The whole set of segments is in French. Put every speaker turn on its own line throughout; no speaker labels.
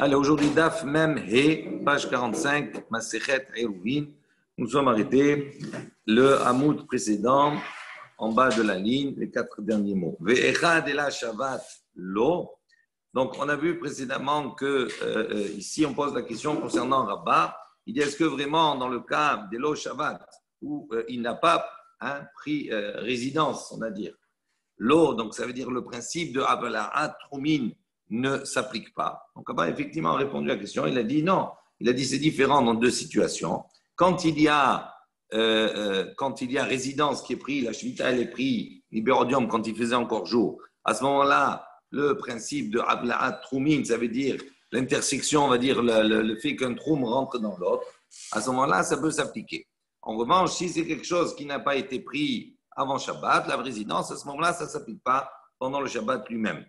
Allez, aujourd'hui, Daf Mem He, page 45, Masechet Eruvin. Nous sommes arrêtés le Hamoud précédent, en bas de la ligne, les 4 derniers mots. Ve'echad ela Shabbat lo. Donc, on a vu précédemment que ici, on pose la question concernant Rabbah. Il dit est-ce que vraiment, dans le cas d'Elo Shabbat, où il n'a pas pris résidence, on va dire, l'eau, donc ça veut dire le principe de Avala'at Trumin ne s'applique pas. Donc, Abba effectivement a répondu à la question. Il a dit non. Il a dit c'est différent dans deux situations. Quand il y a résidence qui est prise, la Shvita elle est prise, l'Ibérodium quand il faisait encore jour, à ce moment-là, le principe de Avala'at Trumin, ça veut dire l'intersection, on va dire le fait qu'un Troum rentre dans l'autre, à ce moment-là, ça peut s'appliquer. En revanche, si c'est quelque chose qui n'a pas été pris avant Shabbat, la résidence, à ce moment-là, ça ne s'applique pas pendant le Shabbat lui-même.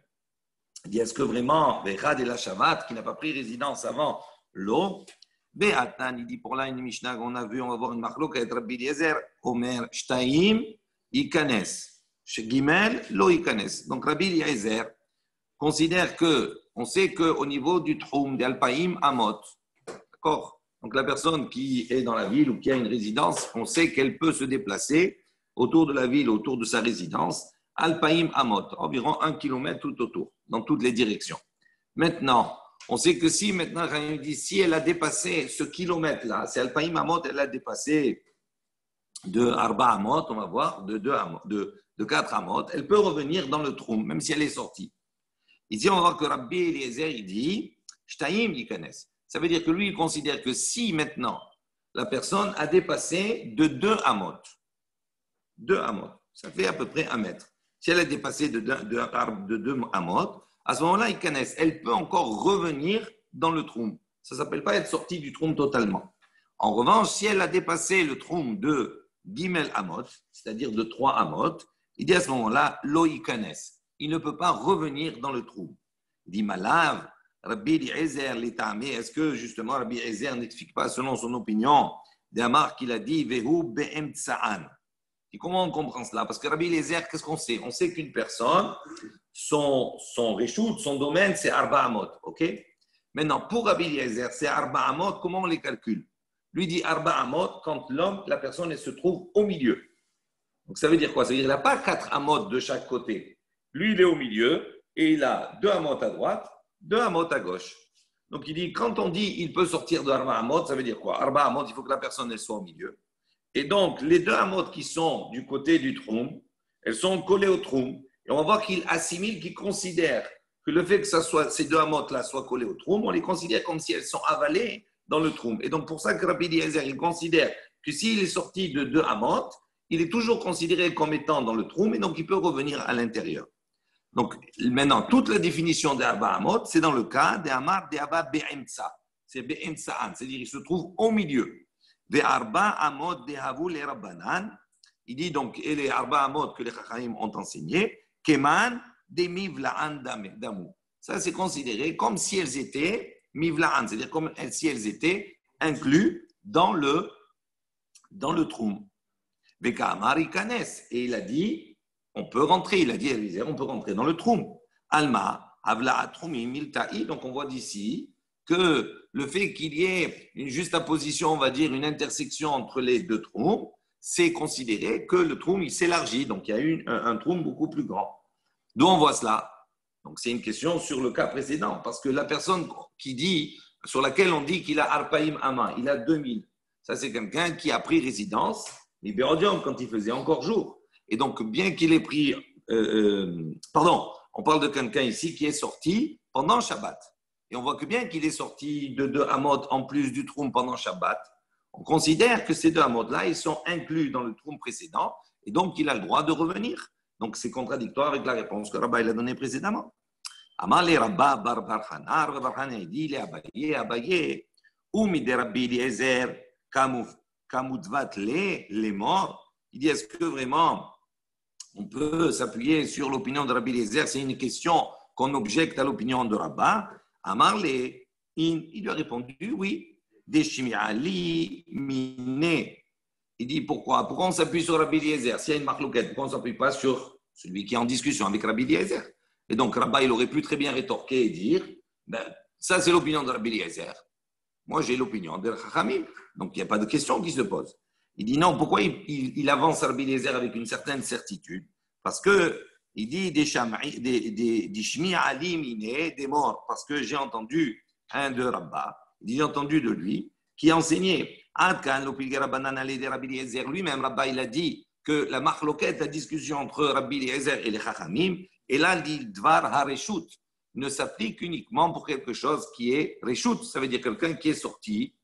Il dit, est-ce que vraiment, Vechad et la Shabbat, qui n'a pas pris résidence avant l'eau, Be'atan, il dit, pour là, une Mishnah qu'on a vu, on va voir une marloque avec Rabbi Eliezer, Omer, Shtaim, Ikanes, Gimel, Lo Ikanes. Donc, Rabbi Eliezer considère on sait qu'au niveau du Troum, d'Alpaïm, Amot, d'accord? Donc, la personne qui est dans la ville ou qui a une résidence, on sait qu'elle peut se déplacer autour de la ville, autour de sa résidence, Alpaïm Amot, environ 1 kilomètre tout autour, dans toutes les directions. Maintenant, on sait que si maintenant, si elle a dépassé ce kilomètre-là, c'est Alpaïm Amot, elle a dépassé de Arba Amot, on va voir, de 4 Amot, elle peut revenir dans le Troum, même si elle est sortie. Ici, on va voir que Rabbi Eliezer, il dit, Shtaim Likanes. Ça veut dire que lui, il considère que si maintenant, la personne a dépassé de 2 Amot, 2 Amot, ça fait à peu près 1 mètre. Si elle a dépassé de 2 Amot, à ce moment-là, elle peut encore revenir dans le Troum. Ça ne s'appelle pas être sortie du Troum totalement. En revanche, si elle a dépassé le Troum de Gimel Amot, c'est-à-dire de 3 Amot, il dit à ce moment-là, Lo Ikanes. Il ne peut pas revenir dans le Troum. Il dit, Malav, Rabbi Eliezer, l'étamé, est-ce que justement Rabbi Eliezer n'explique pas selon son opinion d'Amar qu'il a dit, Vehu Be'em Tsa'an. Et comment on comprend cela? Parce que Rabbi Eliezer, qu'est-ce qu'on sait? On sait qu'une personne, son réchoute, son domaine, c'est Arba Amot. Ok? Maintenant, pour Rabbi Eliezer, c'est Arba Amot, comment on les calcule? Lui dit Arba Amot quand la personne, elle se trouve au milieu. Donc ça veut dire quoi? Ça veut dire qu'il n'a pas 4 Amot de chaque côté. Lui, il est au milieu et il a 2 Amot à droite, 2 Amot à gauche. Donc il dit, quand on dit il peut sortir de Arba Amot, ça veut dire quoi? Arba Amot, il faut que la personne, elle soit au milieu. Et donc, les 2 amot qui sont du côté du Troum, elles sont collées au Troum. Et on va voir qu'il assimile, qu'il considère que le fait que ces 2 amot-là soient collées au Troum, on les considère comme si elles sont avalées dans le Troum. Et donc, pour ça que Rabbi Eliezer, il considère que s'il est sorti de 2 amot, il est toujours considéré comme étant dans le Troum, et donc il peut revenir à l'intérieur. Donc, maintenant, toute la définition des Arba Amot, c'est dans le cas des Amar, des Abba Be'emtsa. C'est Be'emtsa'an, c'est-à-dire il se trouve au milieu. Il dit donc, et les Arba Amot que les Chachamim ont enseigné, Keman de Mivla'an Damu. Ça, c'est considéré comme si elles étaient Mivla'an, c'est-à-dire comme si elles étaient inclus dans le Troum. Et il a dit, on peut rentrer, il a dit, on peut rentrer dans le Troum. Alma, Avla'a Troumi Milta'i, donc on voit d'ici que le fait qu'il y ait une juxtaposition, on va dire, une intersection entre les 2 Troums, c'est considéré que le Troum, il s'élargit. Donc, il y a eu un Troum beaucoup plus grand. D'où on voit cela? Donc, c'est une question sur le cas précédent. Parce que la personne sur laquelle on dit qu'il a Arpaïm Ama, il a 2000. Ça, c'est quelqu'un qui a pris résidence, Libérodium, quand il faisait encore jour. Et donc, bien qu'il ait pris... on parle de quelqu'un ici qui est sorti pendant Shabbat. Et on voit que bien qu'il est sorti de 2 Amot en plus du Troum pendant Shabbat, on considère que ces 2 Amot-là, ils sont inclus dans le Troum précédent et donc il a le droit de revenir. Donc c'est contradictoire avec la réponse que Rabba il a donnée précédemment. Amar le Rabba bar Barchana, Rabba Barchana il dit, Abaye, Oumi de Rabbi Eliezer, Kamudvat les morts. Il dit, est-ce que vraiment on peut s'appuyer sur l'opinion de Rabbi Eliezer? C'est une question qu'on objecte à l'opinion de Rabba. Amarle, il lui a répondu oui. Deshimiali mine. Il dit pourquoi? Pourquoi on s'appuie sur Rabbi Eliezer? S'il y a une marloquette, pourquoi on ne s'appuie pas sur celui qui est en discussion avec Rabbi Eliezer? Et donc Rabba, il aurait pu très bien rétorquer et dire Ça, c'est l'opinion de Rabbi Eliezer. Moi, j'ai l'opinion de Chachamim. Donc, il n'y a pas de question qui se pose. Il dit non, pourquoi il avance Rabbi Eliezer avec une certaine certitude? Parce que il dit des shmi alim iné, des morts, parce que j'ai entendu un de Rabba, j'ai entendu de lui, qui a enseigné. Lui-même, Rabba, il a dit que la machloket, la discussion entre Rabbi Eliezer et les Chachamim, et là, il dit Dvar ha-reshut, ne s'applique uniquement pour quelque chose qui est reshut, ça veut dire quelqu'un qui est sorti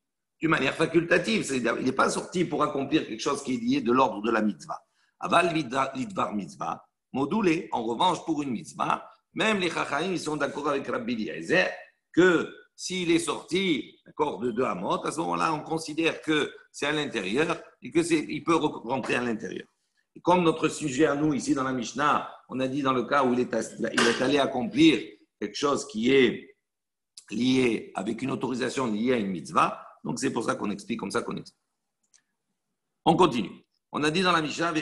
d'une manière facultative, c'est-à-dire il n'est pas sorti pour accomplir quelque chose qui est lié de l'ordre de la mitzvah. Aval lidvar mitzvah, modulé, en revanche, pour une mitzvah, même les Chachamim, ils sont d'accord avec Rabbi Eliezer que s'il est sorti de 2 amot, à ce moment-là, on considère que c'est à l'intérieur et qu'il peut rentrer à l'intérieur. Et comme notre sujet à nous, ici dans la Mishnah, on a dit dans le cas où il est allé accomplir quelque chose qui est lié avec une autorisation liée à une mitzvah, donc c'est pour ça qu'on explique comme ça qu'on explique. On continue. On a dit dans la Mishnah,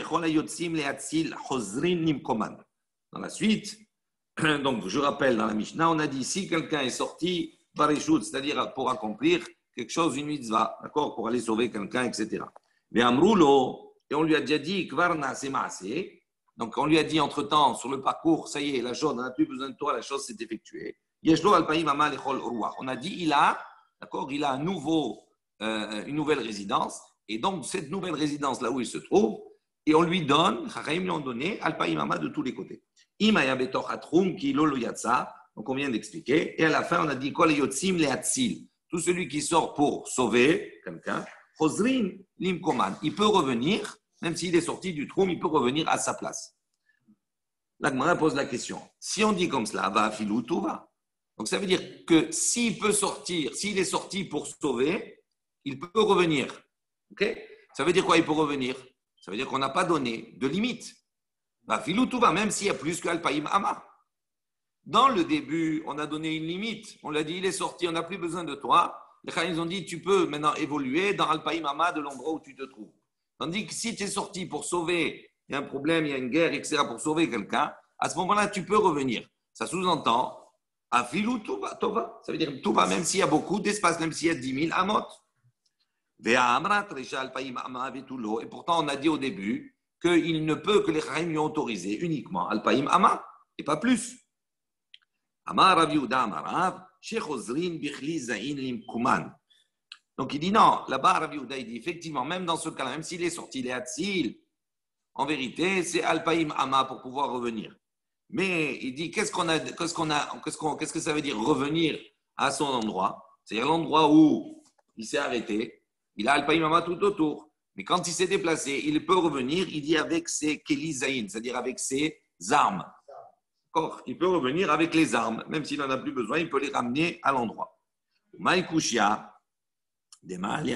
dans la suite, donc je rappelle dans la Mishnah, on a dit si quelqu'un est sorti barishut, c'est-à-dire pour accomplir quelque chose, une mitzvah, d'accord, pour aller sauver quelqu'un, etc. Mais amroulo, et on lui a déjà dit kvarna c'est. Donc on lui a dit entre-temps sur le parcours, ça y est, la chose, on n'a plus besoin de toi, la chose s'est effectuée. Yeshlo alpaïm ama lechol ruach. On a dit il a une nouvelle résidence, et donc cette nouvelle résidence là où il se trouve, et on lui donne, Chachamim lui ont donné alpaïm ama de tous les côtés. Imaya betoch atrum ki lo yatsa. Donc, on vient d'expliquer. Et à la fin, on a dit quoi les yotzim les atzil. Tout celui qui sort pour sauver quelqu'un, chosrin limkoman. Il peut revenir, même s'il est sorti du troum, il peut revenir à sa place. La Gemara pose la question. Si on dit comme cela, va filou tout va. Donc, ça veut dire que s'il peut sortir, s'il est sorti pour sauver, il peut revenir. Ok? Ça veut dire quoi, il peut revenir? Ça veut dire qu'on n'a pas donné de limite. Va filou tout va, même s'il y a plus que alpaïm ama. Dans le début, on a donné une limite. On l'a dit, il est sorti, on n'a plus besoin de toi. Les Chachamim ont dit, tu peux maintenant évoluer dans Alpaïm Ama de l'endroit où tu te trouves. Tandis que si tu es sorti pour sauver, il y a un problème, il y a une guerre, etc., pour sauver quelqu'un, à ce moment-là, tu peux revenir. Ça sous-entend, Afilou Tova, ça veut dire Tova, même s'il y a beaucoup d'espace, même s'il y a 10 000 Amot. Et pourtant, on a dit au début qu'il ne peut que les Chachamim lui ont autorisé uniquement Alpaïm Ama, et pas plus. Amar Rav Yehuda Amarav, Shechozrin Bichli Zain Limkuman. Donc il dit non, là-bas Rav Yehuda il dit effectivement, même dans ce cas-là, même s'il est sorti, il est Hatzil, en vérité, c'est Alpaïm Ama pour pouvoir revenir. Mais il dit qu'est-ce que ça veut dire revenir à son endroit? C'est-à-dire l'endroit où il s'est arrêté, il a Alpaïm Ama tout autour. Mais quand il s'est déplacé, il peut revenir, il dit avec ses Keli Zain, c'est-à-dire avec ses armes. Il peut revenir avec les armes, même s'il n'en a plus besoin, il peut les ramener à l'endroit. Maïkouchia, dit, mais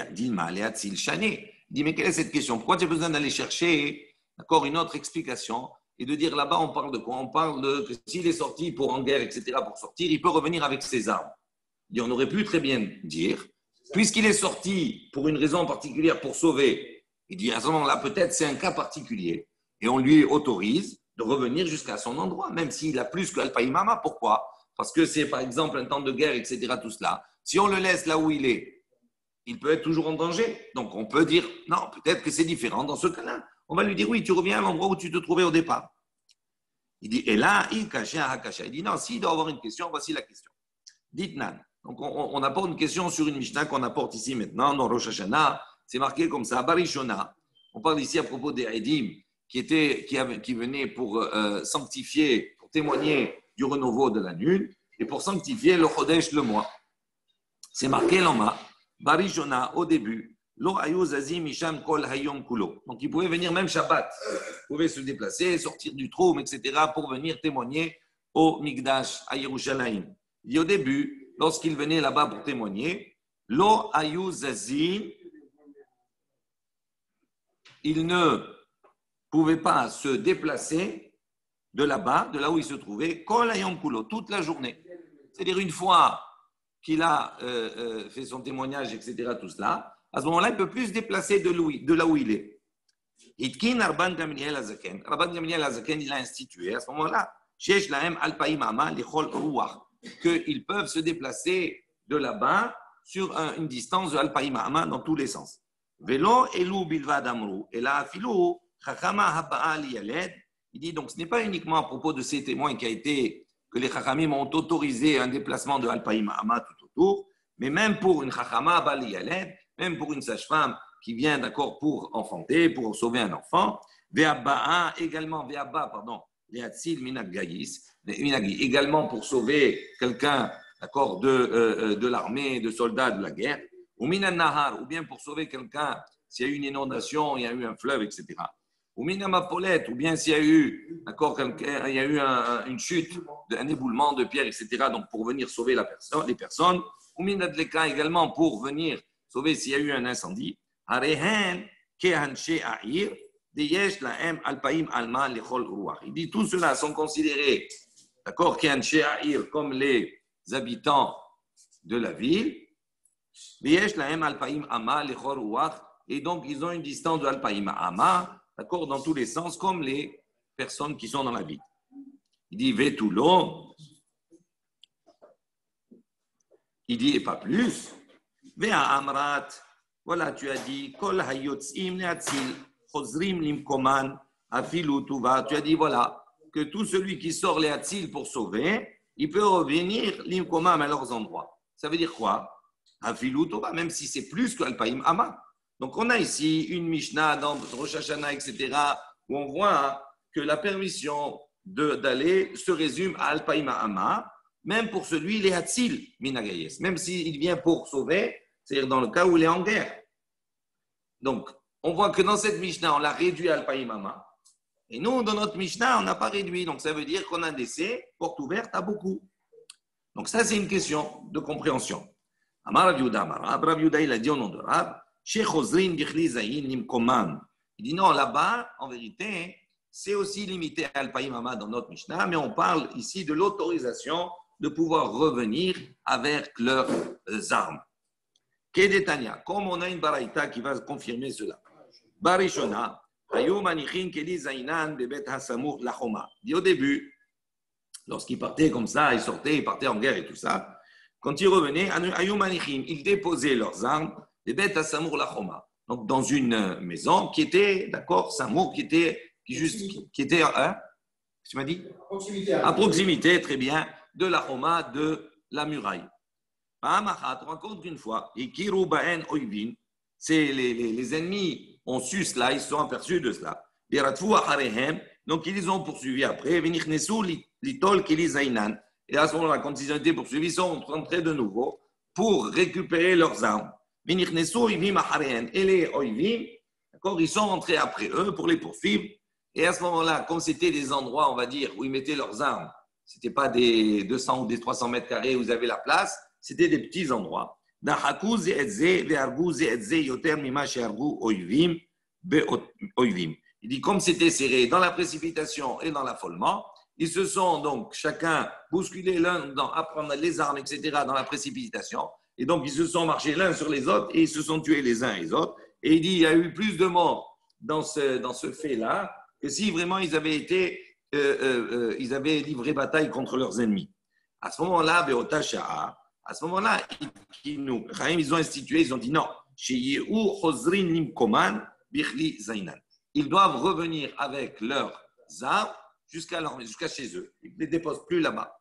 quelle est cette question? Pourquoi tu as besoin d'aller chercher une autre explication et de dire là-bas, on parle de quoi? On parle de que s'il est sorti pour en guerre, etc., pour sortir, il peut revenir avec ses armes. Il dit, on aurait pu très bien dire, puisqu'il est sorti pour une raison particulière pour sauver, il dit à ce moment-là, peut-être c'est un cas particulier et on lui autorise de revenir jusqu'à son endroit, même s'il a plus que Alpaïmama. Pourquoi? Parce que c'est par exemple un temps de guerre, etc., tout cela. Si on le laisse là où il est, il peut être toujours en danger. Donc on peut dire, non, peut-être que c'est différent dans ce cas-là. On va lui dire, oui, tu reviens à l'endroit où tu te trouvais au départ. Il dit, et là, il cacha, hakasha. Il dit, non, s'il doit avoir une question, voici la question. Dites Nan. Donc on apporte une question sur une Mishnah qu'on apporte ici maintenant, dans Rosh Hashanah. C'est marqué comme ça, Barishona. On parle ici à propos des Edim, qui venait pour sanctifier, pour témoigner du renouveau de la lune et pour sanctifier le Chodesh, le mois. C'est marqué l'Oma, Barishona, au début, Lo ayu zazim isham kol hayom kulo. Donc il pouvait venir même Shabbat, il pouvait se déplacer, sortir du trône, etc., pour venir témoigner au Mikdash, à Yerushalayim. Et au début, lorsqu'il venait là-bas pour témoigner, Lo ayu zazim, il ne pouvait pas se déplacer de là-bas, de là où il se trouvait, kol hayom kulo, toute la journée. C'est-à-dire une fois qu'il a fait son témoignage, etc., tout cela, à ce moment-là, il ne peut plus se déplacer de là où il est. Itkin Rabban Gamliel Azaken. Rabban Gamliel Azaken, il a institué à ce moment-là, Shesh Lahem Alpaïm Ama Lichol Ruach. qu'ils peuvent se déplacer de là-bas sur une distance de Alpaïm Ama dans tous les sens. Vélo elou bilvad amrou. Et là, filou, chachama haba'a liyaled. Il dit donc ce n'est pas uniquement à propos de ces témoins qui a été que les chachamim ont autorisé un déplacement de Alpaïm Ama tout autour, mais même pour une chachama haba'a liyaled, même pour une sage-femme qui vient d'accord pour enfanter, pour sauver un enfant, ve'abba'a également ve'abba pardon, le'atzil minag gayis, également pour sauver quelqu'un d'accord, de l'armée, de soldats de la guerre, ou minan nahar, ou bien pour sauver quelqu'un s'il y a eu une inondation, il y a eu un fleuve, etc. Ou minamapolet, ou bien s'il y a eu, d'accord, il y a eu une chute, un éboulement de pierres, etc. Donc pour venir sauver les personnes. Ou minadleka également pour venir sauver s'il y a eu un incendie. Harehen kehanshe a'ir. Il dit tout cela sont considérés, d'accord, comme les habitants de la ville. Et donc ils ont une distance de Alpaïm Ama, d'accord, dans tous les sens, comme les personnes qui sont dans la ville. Il dit Vetulo. Il dit et pas plus. Vea Amrat. Voilà, tu as dit Kol hayotzim neatzil. Tu as dit voilà, que tout celui qui sort les Hatzil pour sauver, il peut revenir l'imkomam à leurs endroits. Ça veut dire quoi? Même si c'est plus que Alpaïm Ama. Donc on a ici une Mishnah dans Rosh Hashanah, etc., où on voit que la permission d'aller se résume à Alpaïm Ama, même pour celui, les Hatzil Minagayes, même s'il vient pour sauver, c'est-à-dire dans le cas où il est en guerre. Donc, on voit que dans cette Mishnah, on l'a réduit à Alpaïm Ama. Et nous, dans notre Mishnah, on n'a pas réduit. Donc, ça veut dire qu'on a laissé porte ouverte à beaucoup. Donc, ça, c'est une question de compréhension. Amar Rav Yehuda, Rav Yehuda, il a dit au nom de Rav, Shechozrin bichli zayin limkoman. Il dit non, là-bas, en vérité, c'est aussi limité à Alpaïm Ama dans notre Mishnah, mais on parle ici de l'autorisation de pouvoir revenir avec leurs armes. Kedetania, comme on a une baraïta qui va confirmer cela. Barishona, Hayou Manichin Keli Zainan Bebet Hasamour Lachoma. Dit au début, lorsqu'il partait comme ça, il sortait, il partait en guerre et tout ça, quand ils revenaient, Hayou Manichin, ils déposaient leurs armes, Bebet Hasamour Lachoma. Donc dans une maison qui était, d'accord, Samour, qui était, hein, tu m'as dit à proximité, très bien, de la Choma, de la muraille. On raconte qu'une fois, c'est les ennemis ont su cela, ils se sont aperçus de cela. Donc ils les ont poursuivis après. Et à ce moment-là, quand ils ont été poursuivis, ils sont rentrés de nouveau pour récupérer leurs armes. Et les oivim, d'accord, ils sont rentrés après eux pour les poursuivre. Et à ce moment-là, comme c'était des endroits, on va dire, où ils mettaient leurs armes, ce n'était pas des 200 ou des 300 mètres carrés où vous avez la place, c'était des petits endroits. Il dit, comme c'était serré dans la précipitation et dans l'affolement, ils se sont donc chacun bousculé l'un à prendre les armes, etc., dans la précipitation. Et donc, ils se sont marchés l'un sur les autres et ils se sont tués les uns et les autres. Et il dit, il y a eu plus de morts dans ce fait-là que si vraiment ils avaient ils avaient livré bataille contre leurs ennemis. À ce moment-là, à ce moment-là, ils ont institué, ils ont dit non, ils doivent revenir avec leurs armes jusqu'à chez eux. Ils ne les déposent plus là-bas.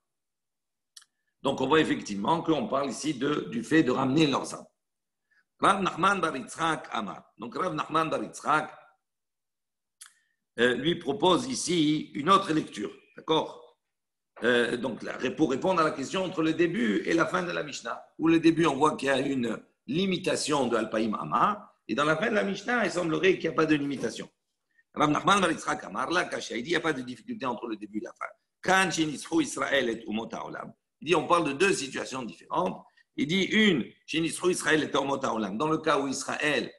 Donc, on voit effectivement qu'on parle ici du fait de ramener leurs armes. Rav Nachman bar Yitzhak Amar. Donc, Rav Nachman bar Yitzhak lui propose ici une autre lecture. D'accord? Donc, pour répondre à la question entre le début et la fin de la Mishnah. Où le début, on voit qu'il y a une limitation de Alpaïm Ama. Et dans la fin de la Mishnah, il semblerait qu'il n'y a pas de limitation. Rav Nachman bar Yitzhak Amar, là, il dit il n'y a pas de difficulté entre le début et la fin. Kan shenisru Israël et umot haolam. Il dit on parle de deux situations différentes. Il dit une, shenisru Israël et umot haolam. Dans le cas où Israël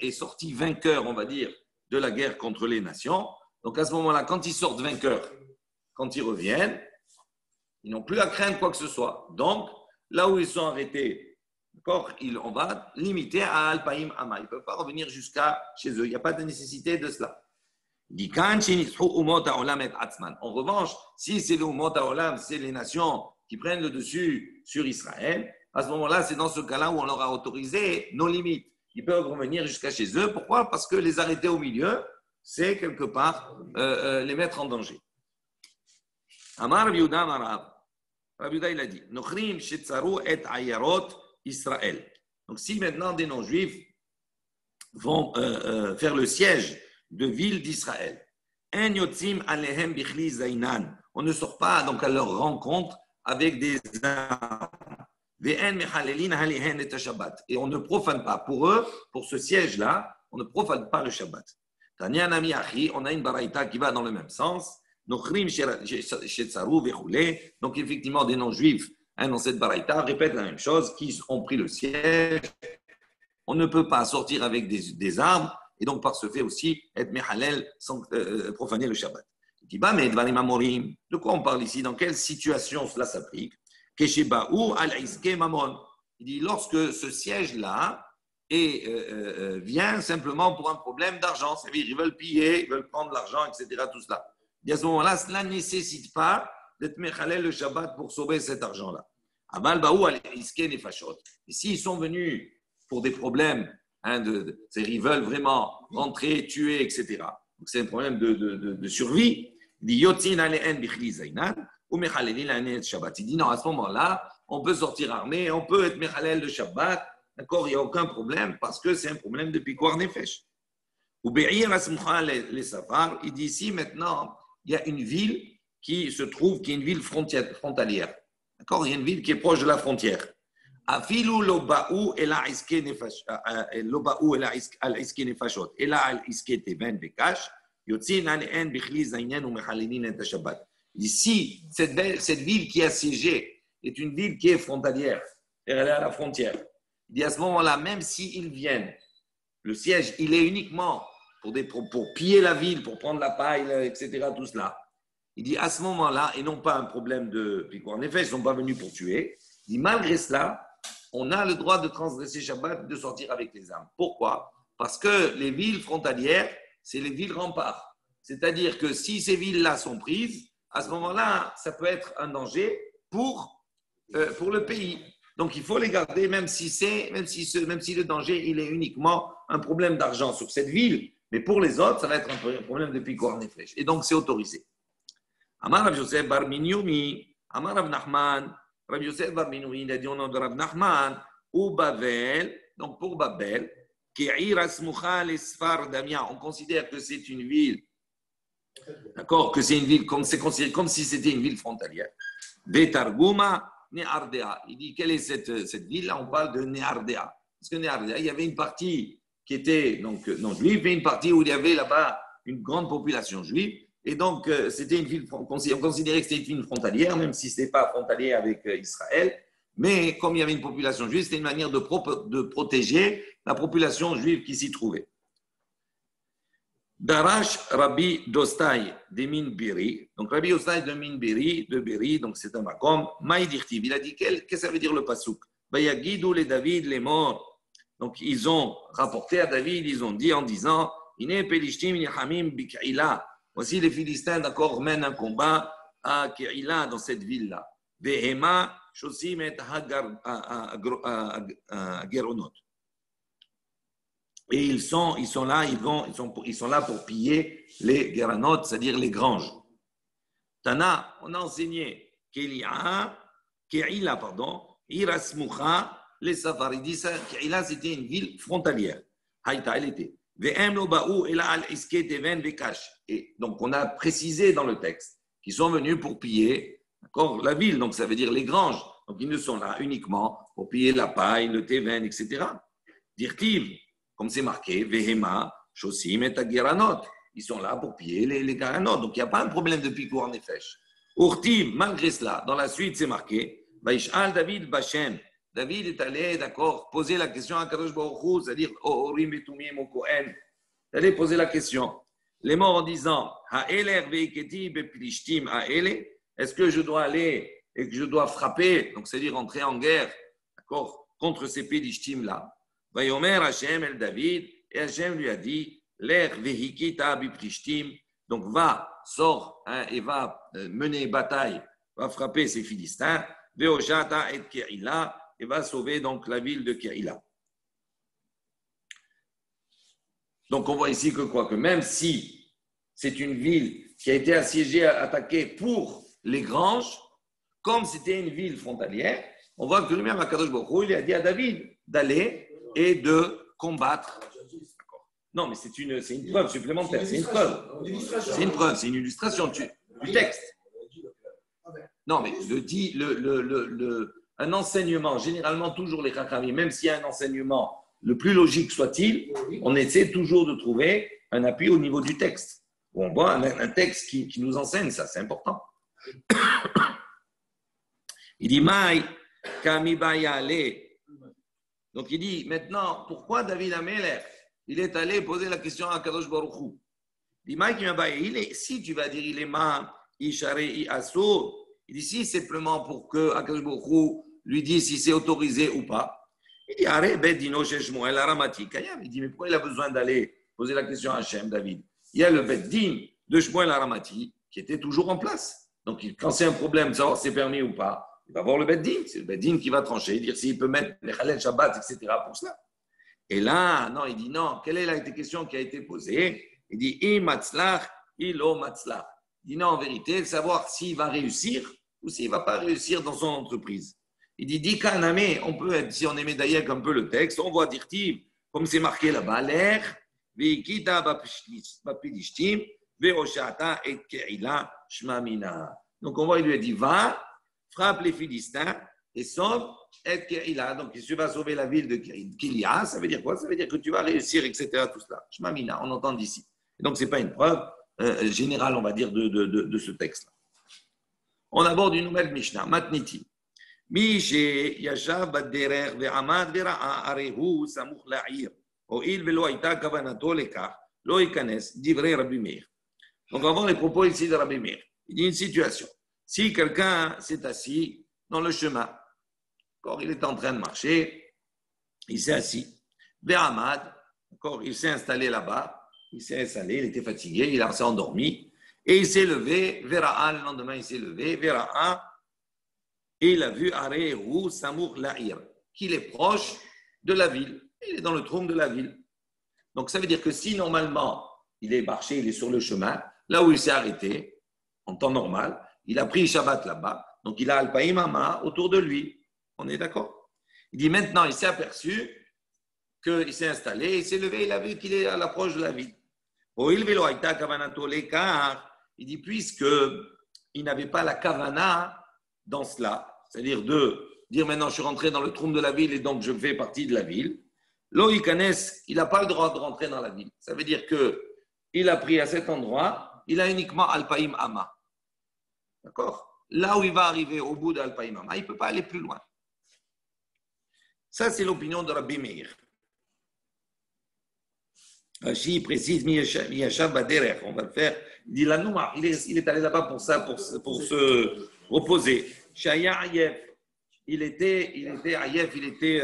est sorti vainqueur, on va dire, de la guerre contre les nations. Donc à ce moment-là, quand ils sortent vainqueurs, quand ils reviennent, ils n'ont plus à craindre quoi que ce soit. Donc, là où ils sont arrêtés, d'accord, on va limiter à Alpaïm Ama. Ils ne peuvent pas revenir jusqu'à chez eux. Il n'y a pas de nécessité de cela. Il dit, en revanche, si c'est le Umot HaOlam, c'est les nations qui prennent le dessus sur Israël, à ce moment-là, c'est dans ce cas-là où on leur a autorisé nos limites. Ils peuvent revenir jusqu'à chez eux. Pourquoi? Parce que les arrêter au milieu, c'est quelque part les mettre en danger. Amar Rabbi Yehuda Amar Rabbi Yehuda, il a dit Nochrim shetzaru et ayarot Israël. Donc, si maintenant des non-juifs vont faire le siège de villes d'Israël, En yotzim alehem bichli zainan. On ne sort pas donc à leur rencontre avec des armes. Et on ne profane pas. Pour eux, pour ce siège-là, on ne profane pas le Shabbat. On a une baraïta qui va dans le même sens. Donc, effectivement, des non-juifs dans cette baraïta répètent la même chose, qui ont pris le siège. On ne peut pas sortir avec des armes, et donc par ce fait aussi, être mehalel sans profaner le Shabbat. Il dit, mais de quoi on parle ici? Dans quelle situation cela s'applique? Il dit, lorsque ce siège-là vient simplement pour un problème d'argent, c'est-à-dire ils veulent piller, ils veulent prendre l'argent, etc., tout cela. Et à ce moment-là, cela ne nécessite pas d'être mechalel le Shabbat pour sauver cet argent-là. Et s'ils sont venus pour des problèmes, c'est-à-dire ils veulent vraiment rentrer, tuer, etc., donc c'est un problème de survie, il dit, il dit non, à ce moment-là, on peut sortir armé, on peut être mechalel le Shabbat, d'accord, il n'y a aucun problème parce que c'est un problème de pikuar nefesh. Il dit ici maintenant, il y a une ville qui se trouve, qui est une ville frontalière. D'accord, il y a une ville qui est proche de la frontière. Afilu loba'u ela iske nefashot, ela al iske teven bekash, yotzin ale'en bichli zainen ou mechalinin et Shabbat. Ici, cette ville qui est assiégée est une ville qui est frontalière, elle est à la frontière. Il dit à ce moment-là, même s'ils viennent, le siège, il est uniquement pour piller la ville, pour prendre la paille, etc., tout cela. Il dit à ce moment-là, et non pas un problème de pikuar nefesh, ils ne sont pas venus pour tuer. Il dit malgré cela, on a le droit de transgresser Shabbat, de sortir avec les armes. Pourquoi? Parce que les villes frontalières, c'est les villes remparts. C'est-à-dire que si ces villes-là sont prises, à ce moment-là, ça peut être un danger pour le pays. Donc, il faut les garder, même si le danger, il est uniquement un problème d'argent sur cette ville. Mais pour les autres, ça va être un problème de pikuar nefesh. Et donc, c'est autorisé. Amar Rav Yosef bar Minyoumi, Amar Rav Nachman, Rav Yosef bar Minyoumi, il a dit au nom de Rav Nachman, ou Babel, donc pour Babel, Ke'ir asmucha l'esfar damia, on considère que c'est une ville. D'accord, que c'est une ville, c'est considéré comme si c'était une ville frontalière. Vetarguma Neardea. Il dit, quelle est cette ville-là? On parle de Neardea. Parce que Neardea, il y avait une partie qui était donc non juive et une partie où il y avait là-bas une grande population juive. Et donc, c'était une ville, on considérait que c'était une frontalière, même si ce n'était pas frontalier avec Israël. Mais comme il y avait une population juive, c'était une manière de protéger la population juive qui s'y trouvait. Darash Rabbi Dostai de Minbiri. Donc Rabbi Dostai de Minbiri, de Beri, donc c'est un makom. Maïdirtiv, il a dit qu'est-ce que ça veut dire le pasouk? Bayagidou les David, les morts. Donc ils ont rapporté à David, ils ont dit en disant Ine Pelishtim Yahamim Bik'ila. Voici les Philistins, d'accord, mènent un combat à Ke'ila, dans cette ville-là. Vehema Shosim et Geronot. Et ils sont là pour piller les Geranot, c'est-à dire les granges. Tana, on a enseigné Ke'ila, Irasmucha, les Safaridis. Ke'ila, c'était une ville frontalière. Haïta, elle était. Et donc, on a précisé dans le texte qu'ils sont venus pour piller la ville, donc ça veut dire les granges. Donc, ils ne sont là uniquement pour piller la paille, le teven, etc. Dirtiv, comme c'est marqué, Vehema, Shosim et Geranot. Ils sont là pour piller les Geranot. Donc, il n'y a pas un problème de pikuar nefesh. Urtiv, malgré cela, dans la suite, c'est marqué, Vaishal David Bashem. David est allé, d'accord, poser la question à Kadosh Baruch Hu, c'est-à-dire au Orim Betumim, au Kohen. Il allait poser la question. Les morts en disant, Ha'eler veiketi beplishtim ha'ele, est-ce que je dois aller et que je dois frapper, donc c'est-à-dire entrer en guerre, d'accord, contre ces Plishtim-là. Vayomer Hashem el David, et Hashem lui a dit, Ler vehikita beplishtim, donc va, sors et va mener bataille, va frapper ces Philistins. Veoshata et Keila, et va sauver donc la ville de Keila. Donc on voit ici que quoi? Que même si c'est une ville qui a été assiégée, attaquée pour les granges, comme c'était une ville frontalière, on voit que lui-même, Akadosh Baruch Hu, il a dit à David d'aller et de combattre. Non, mais c'est une preuve supplémentaire, c'est une preuve. C'est une preuve, c'est une illustration du texte. Non, mais un enseignement, généralement toujours les Chachamim, même s'il y a un enseignement le plus logique soit-il, on essaie toujours de trouver un appui au niveau du texte. Où on voit un texte qui nous enseigne ça, c'est important. Il dit, Maï, Kamibaya Ale. Donc il dit, maintenant, pourquoi David Amelech, il est allé poser la question à Kadosh Baruch Hu. Il dit, Maï, si tu vas dire, il est ma, Ishare, Asur, il dit, si simplement pour que Kadosh Baruch Hu lui dise si c'est autorisé ou pas. Il dit, il dit, mais pourquoi il a besoin d'aller poser la question à Hachem, David? Il y a le Beddin de Shmuel Aramati qui était toujours en place. Donc, quand c'est un problème de savoir si c'est permis ou pas, il va voir le Beddin. C'est le Beddin qui va trancher, dire s'il peut mettre les Khalel Shabbat, etc. pour cela. Et là, non, il dit non. Quelle est la question qui a été posée? Il dit, Matzlach, ilo Matzlach. Il dit non, en vérité, savoir s'il va réussir ou s'il ne va pas réussir dans son entreprise. Il dit, Dikaname, on peut être, si on aimait d'ailleurs un peu le texte, on voit dire, comme c'est marqué là-bas, l'air, Veikita bapidishtim, Veoshata et Keila shmamina. Donc on voit, il lui a dit, va, frappe les Philistins et sauve et Keila. Donc il va sauver la ville de Kilia. Ça veut dire quoi? Ça veut dire que tu vas réussir, etc. Tout cela. Shmamina, on entend d'ici. Donc ce n'est pas une preuve générale, on va dire, de ce texte-là. On aborde une nouvelle Mishnah, Matniti. מי שישב בדרך ועמד וראה הרי הוא סמוך לעיר, הואיל ולא הייתה כוונתו לכך, לא ייכנס דברי רבי מאיר. Donc avant les propos ici de Rabbi Meir, il dit une situation. Si quelqu'un s'est assis dans le chemin, il est en train de marcher, il s'est assis, Ve'amad, il s'est installé là-bas, il s'est installé, il était fatigué, il s'est endormi, et il s'est levé, Vera'a, le lendemain il s'est levé, Vera'a, et il a vu Arehu Samour La'ir, qu'il est proche de la ville. Il est dans le trône de la ville. Donc ça veut dire que si normalement il est marché, il est sur le chemin, là où il s'est arrêté, en temps normal, il a pris Shabbat là-bas, donc il a Alpaïm Ama autour de lui. On est d'accord? Il dit maintenant, il s'est aperçu qu'il s'est installé, il s'est levé, il a vu qu'il est à l'approche de la ville. Il dit, puisque il n'avait pas la kavana dans cela, c'est-à-dire de dire maintenant je suis rentré dans le trône de la ville et donc je fais partie de la ville. Loïkanes, il n'a pas le droit de rentrer dans la ville. Ça veut dire qu'il a pris à cet endroit, il a uniquement Alpaïm Ama. D'accord? Là où il va arriver au bout d'Alpaïm Ama, il ne peut pas aller plus loin. Ça, c'est l'opinion de Rabbi Meir. Rashi précise, Miyashav Baderech, on va le faire. Il dit la Nouma, il est allé là-bas pour ça, pour se reposer. Shaya Ayef, il était Ayef, il était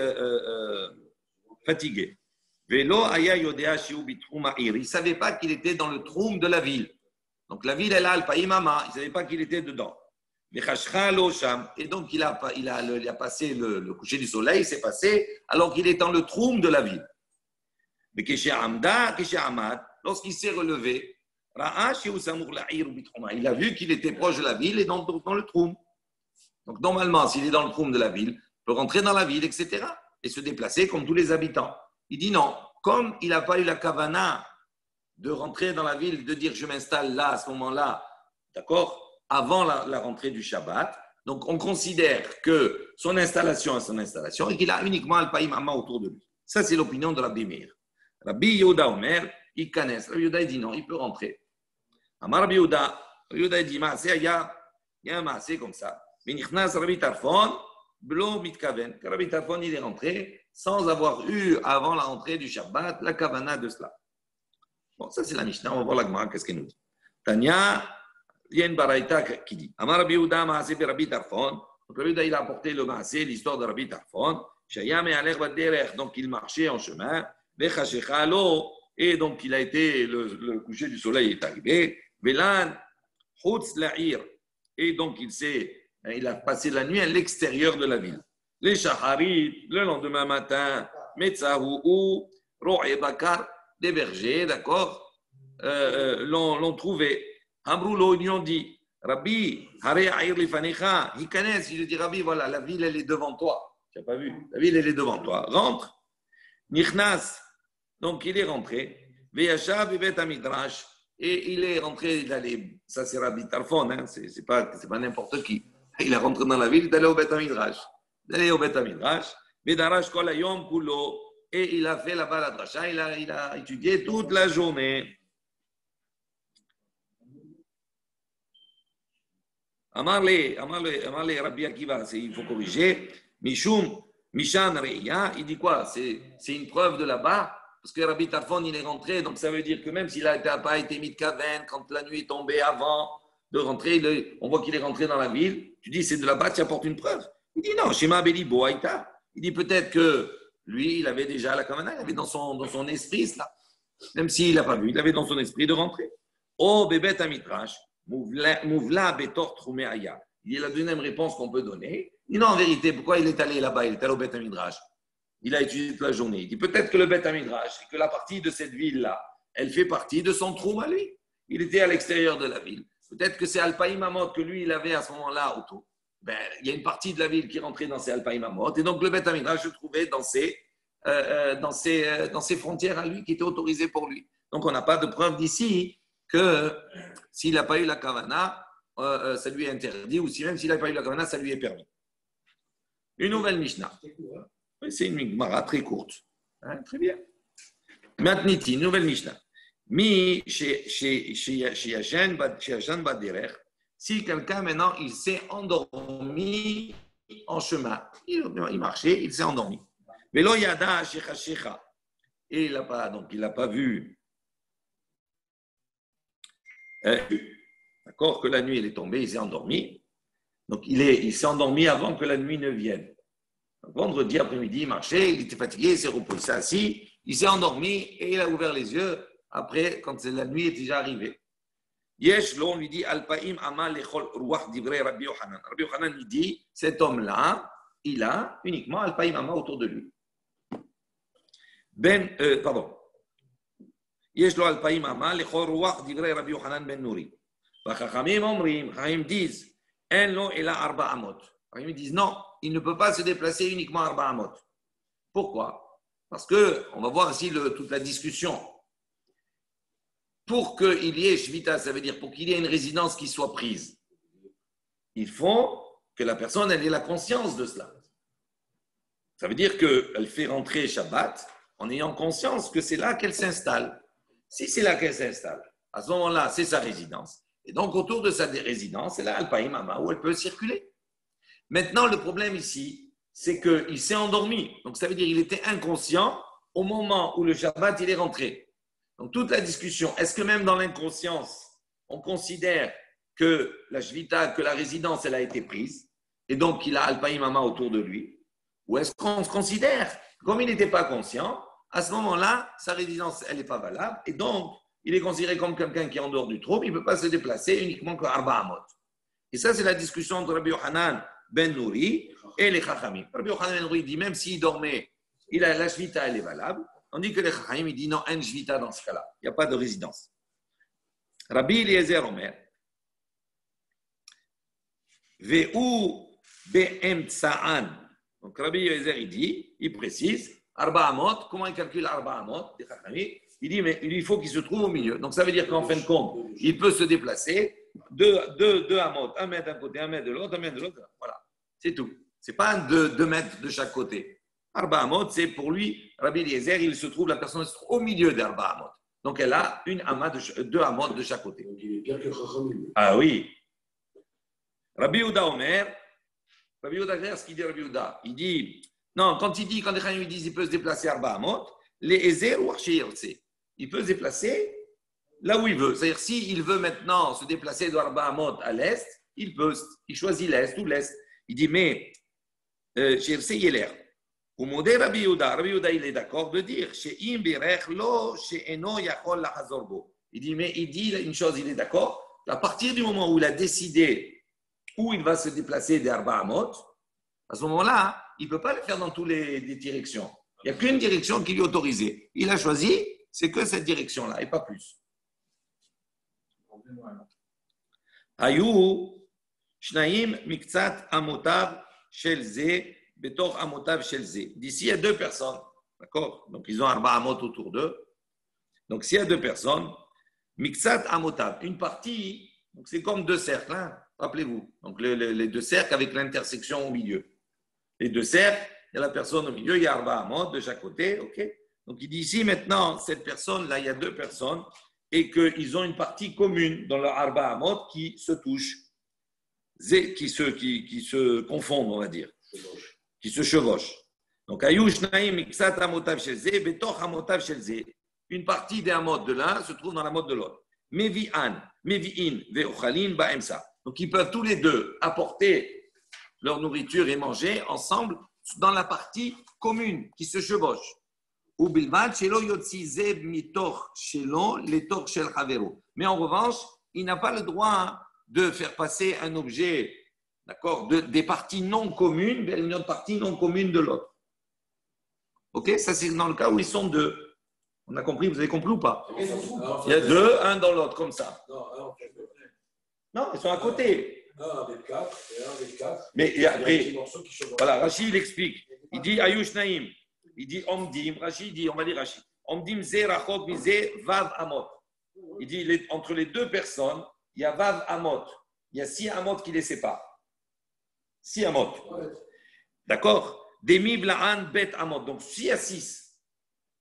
fatigué. Velo Aya Yodea Shiu Bitrouma Ir, il ne savait pas qu'il était dans le troum de la ville. Donc la ville, elle a Alpaïmama, il ne savait pas qu'il était dedans. Et donc il a passé le coucher du soleil, c'est passé, alors qu'il est dans le troum de la ville. Mais lorsqu'il s'est relevé, il a vu qu'il était proche de la ville et dans le troum. Donc normalement, s'il est dans le troum de la ville, il peut rentrer dans la ville, etc. et se déplacer comme tous les habitants. Il dit non, comme il n'a pas eu la kavana de rentrer dans la ville, de dire je m'installe là, à ce moment-là, d'accord, avant la rentrée du Shabbat, donc on considère que son installation est son installation et qu'il a uniquement Alpaïm Amma autour de lui. Ça, c'est l'opinion de Rabbi Meir. Rabbi Yehuda Omer, il connaît. Rabbi Yehuda dit non, il peut rentrer. Amar Rabbi Yehuda, dit il y a un maasé comme ça. Venichnas Rabbi Tarfon, blo mitkaven. Rabbi Tarfon, il est rentré sans avoir eu, avant la rentrée du Shabbat, la kavana de cela. Bon, ça c'est la Mishnah, on va voir la Gemara, qu'est-ce qu'elle nous dit. Tanya, il y a une baraïta qui dit Amar Rabbi Yehuda, maasé be Rabbi Tarfon. Donc Rabbi Yehuda, il a apporté le maasé, l'histoire de Rabbi Tarfon. Shayam et Aler Baderech, donc il marchait en chemin. Et donc il a été, le coucher du soleil est arrivé. Velan, Chutz La'ir. Et donc il s'est Il a passé la nuit à l'extérieur de la ville. Les Shaharit, le lendemain matin, Metzahu ou Ro'e Bakar, des bergers, d'accord, l'ont trouvé. Hamroulo, ils lui ont dit, Rabbi, Hare Aïr Lifanecha, Hikanes, il lui dit, Rabbi, voilà, la ville, elle est devant toi. Tu n'as pas vu? La ville, elle est devant toi. Rentre. Nichnas. Donc, il est rentré. Veyashav et Midrash. Et il est rentré d'aller, ça c'est Rabbi Tarfon, hein, c'est pas n'importe qui. Il est rentré dans la ville d'aller au Bet Midrash. D'aller au Bet Midrash. Vedarash Kol Hayom Kulo. Et il a fait là-bas la dracha, il a étudié toute la journée. Amarle, Rabbi Akiva, il faut corriger. Mishum, Mishan Reya, il dit quoi? C'est une preuve de là-bas, parce que Rabbi Tarfon, il est rentré, donc ça veut dire que même s'il n'a pas été mis de Kaven, quand la nuit est tombée avant de rentrer, on voit qu'il est rentré dans la ville. Tu dis, c'est de là-bas, tu apportes une preuve. Il dit non, Shema Beli Boaïta. Il dit peut-être que lui, il avait déjà la Kavana, il avait dans son esprit cela. Même s'il n'a pas vu, il avait dans son esprit de rentrer. Oh, bébé Amitrash. Mouvla betor trouméaya. Il est la deuxième réponse qu'on peut donner. Il dit non, en vérité, pourquoi il est allé là-bas? Il est allé au Bet Midrash. Il a étudié toute la journée. Il dit peut-être que le Bet Midrash, que la partie de cette ville-là, elle fait partie de son troum à lui. Il était à l'extérieur de la ville. Peut-être que c'est Alpaïm Amot que lui, il avait à ce moment-là autour. Ben, il y a une partie de la ville qui rentrait dans ces Alpaïm Amot. Et donc le Bet Midrash se trouvait dans ses frontières à lui, qui étaient autorisées pour lui. Donc on n'a pas de preuve d'ici que s'il n'a pas eu la kavana, ça lui est interdit, ou si même s'il n'a pas eu la kavana, ça lui est permis. Une nouvelle Mishnah. C'est une Gemara très courte. Hein, très bien. Matniti, une nouvelle Mishnah. Mi chez Yashan Baderer, si quelqu'un maintenant il s'est endormi en chemin, il marchait, il s'est endormi. Velo Yada Shecha. Et il n'a pas vu. D'accord, que la nuit elle est tombée, il s'est endormi. Donc il s'est endormi avant que la nuit ne vienne. Donc, vendredi après-midi, il marchait, il était fatigué, il s'est reposé, il s'est assis, il s'est endormi et il a ouvert les yeux après quand la nuit est déjà arrivée. Yesh, on lui dit Alpaim Amal Lechol Ruach Divrei Rabbi Yochanan. Rabbi Yochanan lui dit cet homme-là, il a uniquement Alpaim Amal autour de lui. יש לו 2,000 אמה לכל רוח דברי רבי יוחנן בן נורי. והחכמים אומרים, חכמים disent, אין לו אלא 4 אמות. Ils disent non, il ne peut pas se déplacer uniquement 4 אמות. Pourquoi? Parce que, on va voir ici toute la discussion. Pour qu'il y ait shvita, ça veut dire pour qu'il y ait une résidence qui soit prise, il faut que la personne elle ait la conscience de cela. Ça veut dire qu'elle fait rentrer Shabbat en ayant conscience que c'est là qu'elle s'installe. Si c'est là qu'elle s'installe, à ce moment-là, c'est sa résidence. Et donc, autour de sa résidence, c'est là Alpaïm Ama où elle peut circuler. Maintenant, le problème ici, c'est qu'il s'est endormi. Donc, ça veut dire qu'il était inconscient au moment où le Shabbat il est rentré. Donc, toute la discussion, est-ce que même dans l'inconscience, on considère que la Shvita, que la résidence, elle a été prise, et donc qu'il a Alpaïm Ama autour de lui? Ou est-ce qu'on se considère, comme il n'était pas conscient, à ce moment-là, sa résidence, elle n'est pas valable, et donc, il est considéré comme quelqu'un qui est en dehors du troupe, il ne peut pas se déplacer uniquement que Arba Amot. Et ça, c'est la discussion entre Rabbi Yochanan ben Nouri et les Chachamim. Rabbi Yochanan ben Nouri dit, même s'il dormait, la Shvita, elle est valable, tandis que les Chachamim, il dit, non, une Shvita dans ce cas-là, il n'y a pas de résidence. Rabbi Eliezer Omer, Ve'u be'em tsa'an. Donc, Rabbi Eliezer, il dit, il précise, Arba Amot, comment il calcule Arba Amot? Il dit, mais il faut qu'il se trouve au milieu. Donc, ça veut dire qu'en fin de compte, il peut se déplacer deux Amot, 1 mètre d'un côté, 1 mètre de l'autre, 1 mètre de l'autre. Voilà, c'est tout. Ce n'est pas 2 mètres de chaque côté. Arba Amot, c'est pour lui, Rabbi Eliezer, la personne se trouve au milieu d'Arba Amot. Donc, elle a 2 Amot de chaque côté.
Donc, il est bien que Chachamim.
Ah oui. Rabbi Yehuda Omer, Rabbi Yehuda, ce qu'il dit Rabbi Yehuda, il dit, non, quand les Chachamim disent qu'il peut se déplacer Arba Amot, les Ezer ou Archir, il peut se déplacer là où il veut. C'est-à-dire, s'il veut maintenant se déplacer d'Arba Amot à l'est, il peut. Il choisit l'est ou l'est. Il dit, mais chez Ersé, il est l'air. Au modé Rabbi Yehuda, il est d'accord de dire, chez Im Birech Lo, chez Eno Yachol La Hazorbo. Il dit, mais il dit une chose, il est d'accord. À partir du moment où il a décidé où il va se déplacer des Arba Amot, à ce moment-là, il ne peut pas le faire dans toutes les directions. Il n'y a qu'une direction qui lui est autorisée. Il a choisi, c'est que cette direction-là, et pas plus. Ayou, Shnaim, Miktsat, Amotav, Shelze, Betor, Amotav, Shelze. D'ici, il y a deux personnes. D'accord? Donc, ils ont Arba Amot autour d'eux. Donc, s'il y a deux personnes, Miktsat, Amotav, une partie, donc c'est comme deux cercles, hein, rappelez-vous. Donc, les deux cercles avec l'intersection au milieu. Les deux cercles, il y a la personne au milieu, il y a Arba Amot de chaque côté, ok? Donc, il dit ici, maintenant, cette personne-là, il y a deux personnes et qu'ils ont une partie commune dans leur Arba Amot qui se touchent, qui se confondent, on va dire, qui se chevauchent. Donc, Ayush Naim Miksat Amotav Shelze, Betoch Amotav Shelze. Une partie des Amot de l'un se trouve dans la mode de l'autre. Mevi'an, Mevi'in, Ve'ochalin, Ba'emsa. Donc, ils peuvent tous les deux apporter leur nourriture et manger ensemble dans la partie commune qui se chevauche. Mais en revanche, il n'a pas le droit de faire passer un objet, d'accord, des parties non communes vers une autre partie non commune de l'autre. Ok, ça c'est dans le cas où ils sont deux. On a compris, vous avez compris ou pas? Il y a deux, un dans l'autre, comme ça. Non, ils sont à côté.
Un avec quatre et un avec quatre.
Mais après, voilà, Rachid il explique. Il dit Ayush Naïm. Il dit Omdim. Rachid dit, on va dire Rachid. Omdim Ze Rachok Mize Vav Amot. Il dit entre les deux personnes, il y a Vav Amot. Il y a 6 Amot qui les séparent. 6 Amot. D'accord? Demi Blaan Bet Amot. Donc, s'il y a 6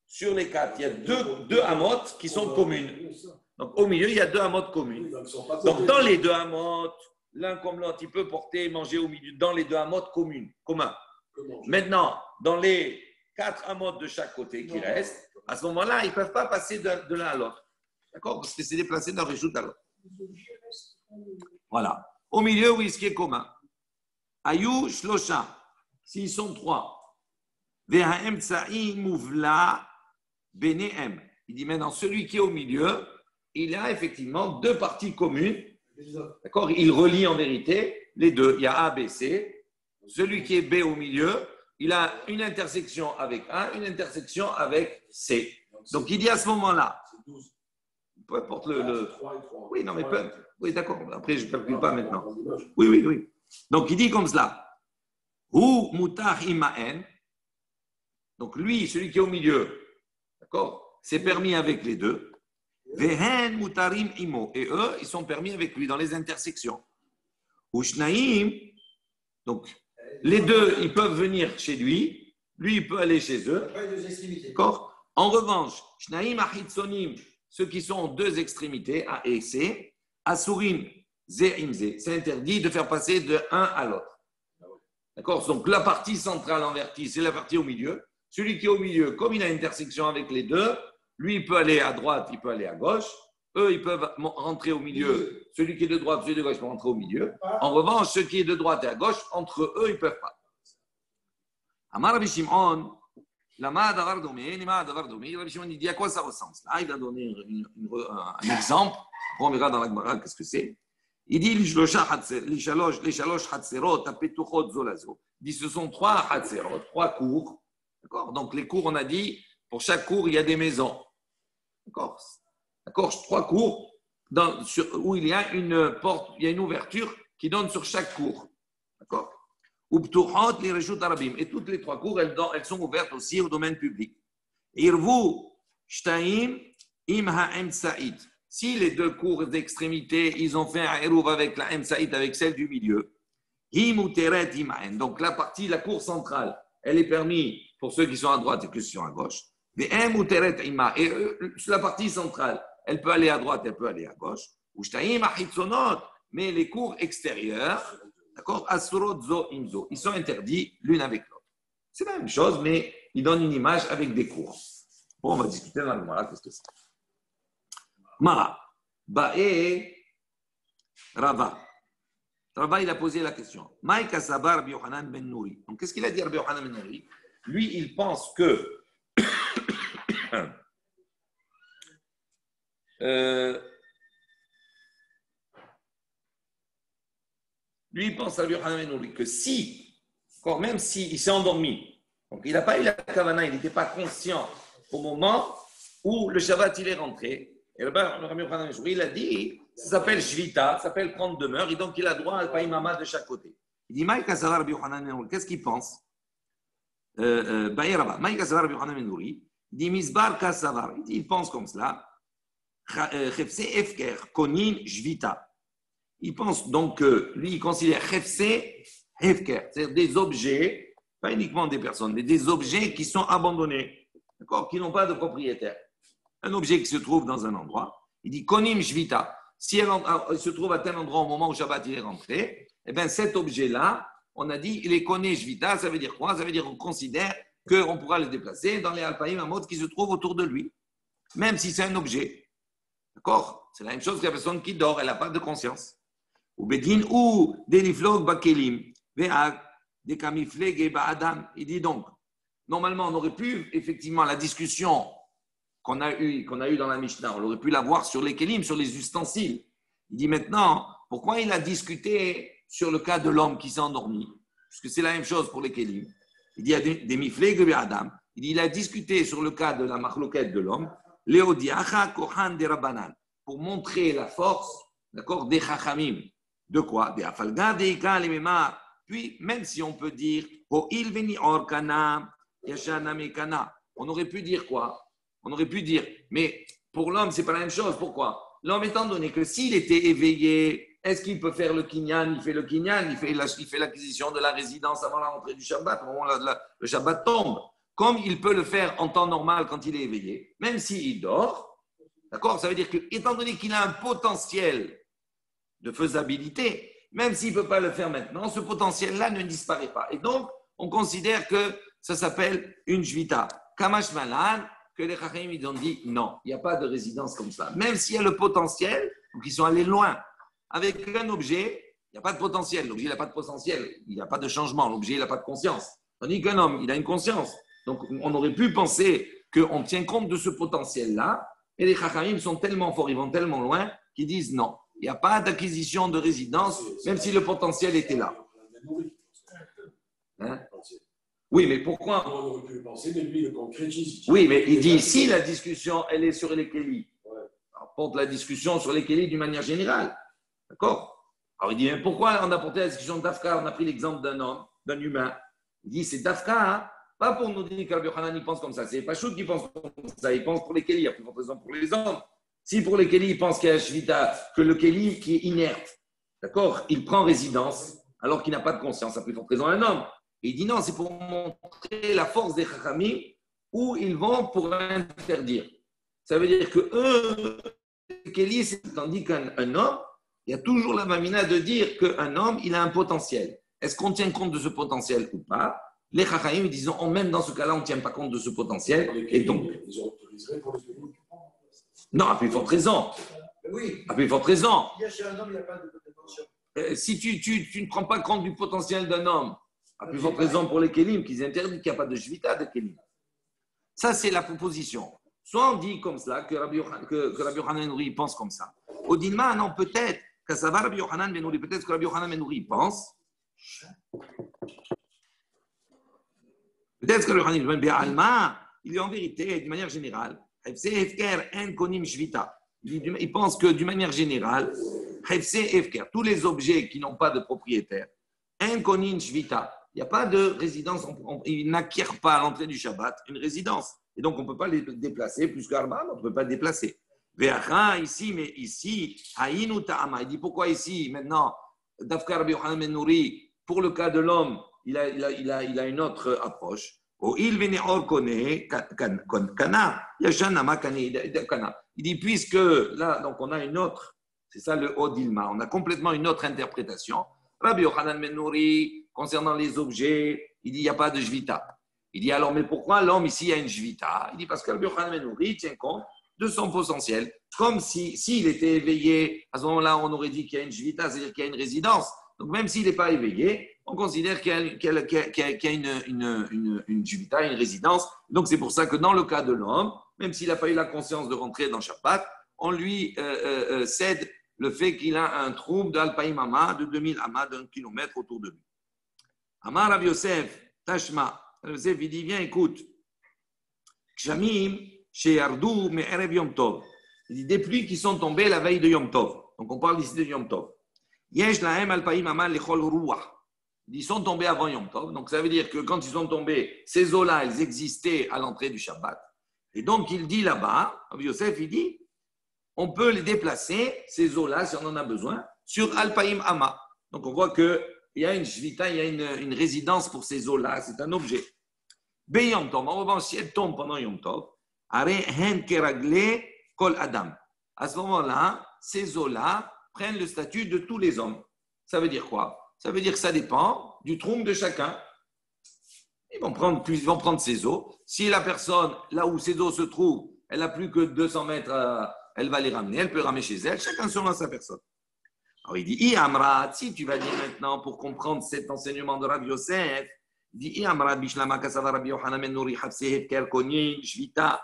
sur les 4, il y a deux Amot qui sont communes. Donc, au milieu, il y a 2 Amot communes. Donc, dans les 2 Amot, l'un comme l'autre, il peut porter et manger au milieu, dans les 2 Amot communs. Maintenant, dans les 4 Amot de chaque côté qui restent, à ce moment-là, ils ne peuvent pas passer de l'un à l'autre. D'accord? Parce que c'est déplacé d'un réjout à l'autre. Voilà. Au milieu, oui, ce qui est commun. Ayou Shlosha. S'ils sont 3. Ve'ha'em tsa'i muvla benehem. Il dit maintenant, celui qui est au milieu, il a effectivement 2 parties communes. D'accord? Il relie en vérité les deux. Il y a A, B, C. Celui qui est B au milieu, il a une intersection avec A, une intersection avec C. Donc, il dit à ce moment-là, peu importe le... Oui, non, mais oui, d'accord. Après, je ne calcule pas maintenant. Oui. Donc, il dit comme cela. Hu mutar imaen. Donc, lui, celui qui est au milieu, d'accord, c'est permis avec les deux. Vehen mutarim imo. Et eux, ils sont permis avec lui dans les intersections. Ushnaim. Donc, les deux, ils peuvent venir chez lui. Lui, il peut aller chez eux. D'accord. En revanche, Shnaim achitsonim, ceux qui sont en 2 extrémités, A et C, Asurim, Ze imze. C'est interdit de faire passer de un à l'autre. D'accord. Donc, la partie centrale en vertige, c'est la partie au milieu. Celui qui est au milieu, comme il a une intersection avec les deux, lui, il peut aller à droite, il peut aller à gauche. Eux, ils peuvent rentrer au milieu. Celui qui est de droite, celui de gauche peut rentrer au milieu. En revanche, ceux qui est de droite et à gauche, entre eux, ils ne peuvent pas. Amar Rabbi Shimon, Lama davar domé, Nima davar domé. Rabbi Shimon, il dit à quoi ça ressemble? Là, il va donner un exemple. On verra dans la Gemara qu'est-ce que c'est. Il dit les shalosh hatserot apetuchot zolazo. Il dit ce sont 3 hatserot, 3 cours. D'accord? Donc les cours, on a dit, pour chaque cours, il y a des maisons. D'accord? 3 cours où il y a une porte, il y a une ouverture qui donne sur chaque cour. D'accord? Et toutes les 3 cours, elles sont ouvertes aussi au domaine public. Irvu shtaim im ha'em sa'id. Si les 2 cours d'extrémité, ils ont fait un eruv avec la Emsaïd, avec celle du milieu, donc la cour centrale, elle est permise pour ceux qui sont à droite et ceux qui sont à gauche. Et la partie centrale, elle peut aller à droite, elle peut aller à gauche. Mais les cours extérieurs, d'accord, ils sont interdits l'une avec l'autre. C'est la même chose, mais ils donnent une image avec des cours. Bon, on va discuter dans le Mara, qu'est-ce que c'est? Mara, Bae, Rava. Rava, il a posé la question. Maïka Sabar Rabbi Yochanan ben Nouri. Donc, qu'est-ce qu'il a dit Rabbi Yochanan ben Nouri? Lui, il pense que Lui, il pense à Yochanan Ben Nouri que si, quand même s'il s'est endormi, donc il n'a pas eu la kavana, il n'était pas conscient au moment où le Shabbat il est rentré, et là-bas, le Rabbi Yochanan Ben Nouri, il a dit, ça s'appelle Shvita, ça s'appelle prendre demeure, et donc il a droit à Al-Païmama de chaque côté. Il dit, Maïka Savar Rabbi Yochanan Ben Nouri, qu'est-ce qu'il pense Maïka Savar Rabbi Yochanan Ben Nouri, il dit, Misbar Kasavar, il pense comme cela, Chefse Efker, Konin, Shvita. Il pense donc que lui, il considère Chefse Efker, c'est-à-dire des objets, pas uniquement des personnes, mais des objets qui sont abandonnés, d'accord, qui n'ont pas de propriétaire. Un objet qui se trouve dans un endroit, il dit Konim Shvita. Si il se trouve à tel endroit au moment où Shabbat il est rentré, eh bien cet objet-là, on a dit, il est Koné Shvita, ça veut dire quoi? Ça veut dire qu'on considère qu'on pourra le déplacer dans les Alpaïm Amot qui se trouvent autour de lui, même si c'est un objet. D'accord? C'est la même chose que la personne qui dort, elle n'a pas de conscience. Ou Bedin ou Deniflog Bakelim, Ve'ag, Dekamifleg Ba'adam. Il dit donc, normalement, on aurait pu, effectivement, la discussion qu'on a eue dans la Mishnah, on aurait pu la voir sur les kelim, sur les ustensiles. Il dit maintenant, pourquoi il a discuté sur le cas de l'homme qui s'est endormi? Parce que c'est la même chose pour les kelim. Il dit, il y a des mifleg Ba'adam. Il dit, il a discuté sur le cas de la machloket de l'homme, Léodiacha Kohan de Rabbanan, pour montrer la force, d'accord, des chachamim. De quoi? Des afalga, des ika, les mémar. Puis, même si on peut dire, oh, il veni orkana, yashana mekana. On aurait pu dire quoi? On aurait pu dire, mais pour l'homme, c'est pas la même chose. Pourquoi? L'homme, étant donné que s'il était éveillé, est-ce qu'il peut faire le kinyan? Il fait le kinyan, il fait l'acquisition de la résidence avant la rentrée du Shabbat, au moment où le Shabbat tombe. Comme il peut le faire en temps normal quand il est éveillé, même s'il dort, d'accord? Ça veut dire que, étant donné qu'il a un potentiel de faisabilité, même s'il ne peut pas le faire maintenant, ce potentiel-là ne disparaît pas. Et donc, on considère que ça s'appelle une jvita. Kamash Malan, que les Chachamim ils ont dit non, il n'y a pas de résidence comme ça. Même s'il y a le potentiel, donc ils sont allés loin. Avec un objet, il n'y a pas de potentiel. L'objet, il n'a pas de potentiel. Il n'y a pas de changement. L'objet, il n'a pas de conscience. Tandis qu'un homme, il a une conscience. Donc, on aurait pu penser qu'on tient compte de ce potentiel-là. Et les Chachamim sont tellement forts, ils vont tellement loin, qu'ils disent non. Il n'y a pas d'acquisition de résidence, même si le potentiel était là. Hein? Oui, mais pourquoi?
On aurait pu le penser, mais lui, il le concrétise.
Oui, mais il dit, si la discussion, elle est sur les kélis, on porte la discussion sur les kélis d'une manière générale. D'accord? Alors il dit, mais pourquoi on a porté la discussion d'Afka? On a pris l'exemple d'un homme, d'un humain. Il dit, c'est d'Afka, hein? Pas pour nous dire que Rabbi Yochanan, il pense comme ça. C'est Pachout qui pense comme ça. Il pense pour les kélis, il y a plus de raison pour les hommes. Si pour les kélis, il pense qu'il y a shvita, que le kéli qui est inerte, d'accord, il prend résidence alors qu'il n'a pas de conscience, à plus forte raison un homme. Et il dit non, c'est pour montrer la force des chachamim où ils vont pour interdire. Ça veut dire que eux, les kélis, c'est tandis qu'un homme, il y a toujours la mamina de dire qu'un homme, il a un potentiel. Est-ce qu'on tient compte de ce potentiel ou pas? Les chachamim disent même dans ce cas-là, on ne tient pas compte de ce potentiel. Et donc,
ils ont autorisé pour les kélis.
non, à plus forte raison.
Oui.
À plus forte raison.
Il y a chez un homme, il n'y a pas de potentiel.
Si tu ne prends pas compte du potentiel d'un homme, à plus forte raison pour les kélim, qu'ils interdisent qu'il n'y a pas de shvita de kélim. Ça, c'est la proposition. Soit on dit comme cela, que Rabbi Yochanan Ben Nouri pense comme ça. Au Dilma, non, peut-être que ça va Rabbi Yochanan Ben Nouri, peut-être que Rabbi Yochanan Ben Nouri pense. Peut-être que Rabbi Yochanan Ben Nouri, il est en vérité, d'une manière générale, il pense que d'une manière générale, tous les objets qui n'ont pas de propriétaire, il n'y a pas de résidence, ils n'acquièrent pas à l'entrée du Shabbat une résidence. Et donc on ne peut pas les déplacer, plus qu'Arba, on ne peut pas les déplacer. Ici, mais ici, il dit pourquoi ici, maintenant, Dafkar Rabbi Yochanan Ben Nouri, pour le cas de l'homme, il a une autre approche. Il dit, puisque là, donc on a une autre, c'est ça le Odilma, on a complètement une autre interprétation. Rabbi Yochanan Ben Nouri, concernant les objets, il dit, il n'y a pas de Jvita. Il dit, alors, mais pourquoi l'homme ici a une Jvita? Il dit, parce que Rabbi Yochanan Ben Nouri tient compte de son potentiel. Comme s'il était éveillé, à ce moment-là, on aurait dit qu'il y a une Jvita, c'est-à-dire qu'il y a une résidence. Donc, même s'il n'est pas éveillé, on considère qu'il y a une juvita, une résidence. Donc, c'est pour ça que dans le cas de l'homme, même s'il n'a pas eu la conscience de rentrer dans Shabbat, on lui cède le fait qu'il a un trouble d'Alpaïm Ama, de 2000 Ama, d'un kilomètre autour de lui. Amar Rabbi Yosef, Tashma. Rabbi Yosef, il dit, viens, écoute. Kshamim, Sheyardou, Me'erev Yom Tov. Il dit, des pluies qui sont tombées la veille de Yom Tov. Donc, on parle ici de Yom Tov. Yesh lahem Alpaïm Ama lechol ruach. Ils sont tombés avant Yom Tov. Donc, ça veut dire que quand ils sont tombés, ces eaux-là, elles existaient à l'entrée du Shabbat. Et donc, il dit là-bas, Rabbi Yosef, il dit, on peut les déplacer, ces eaux-là, si on en a besoin, sur Alpaïm Ama. Donc, on voit qu'il y a une shvita, il y a une résidence pour ces eaux-là, c'est un objet. Be Yom Tov, en revanche, si elles tombent pendant Yom Tov, are hen keragle kol adam. À ce moment-là, ces eaux-là prennent le statut de tous les hommes. Ça veut dire quoi? Ça veut dire que ça dépend du trompe de chacun. Ils vont prendre ces eaux. Si la personne, là où ces eaux se trouvent, elle n'a plus que 200 mètres, elle va les ramener, elle peut ramener chez elle, chacun selon sa personne. Alors il dit, Iamra, si tu vas dire maintenant pour comprendre cet enseignement de Rabbi Yosef, il dit, Iamra, Bishlama, Kasava, Rabbi Yohanan, Menuri, Hapsehet, Kerkonin, Shvita,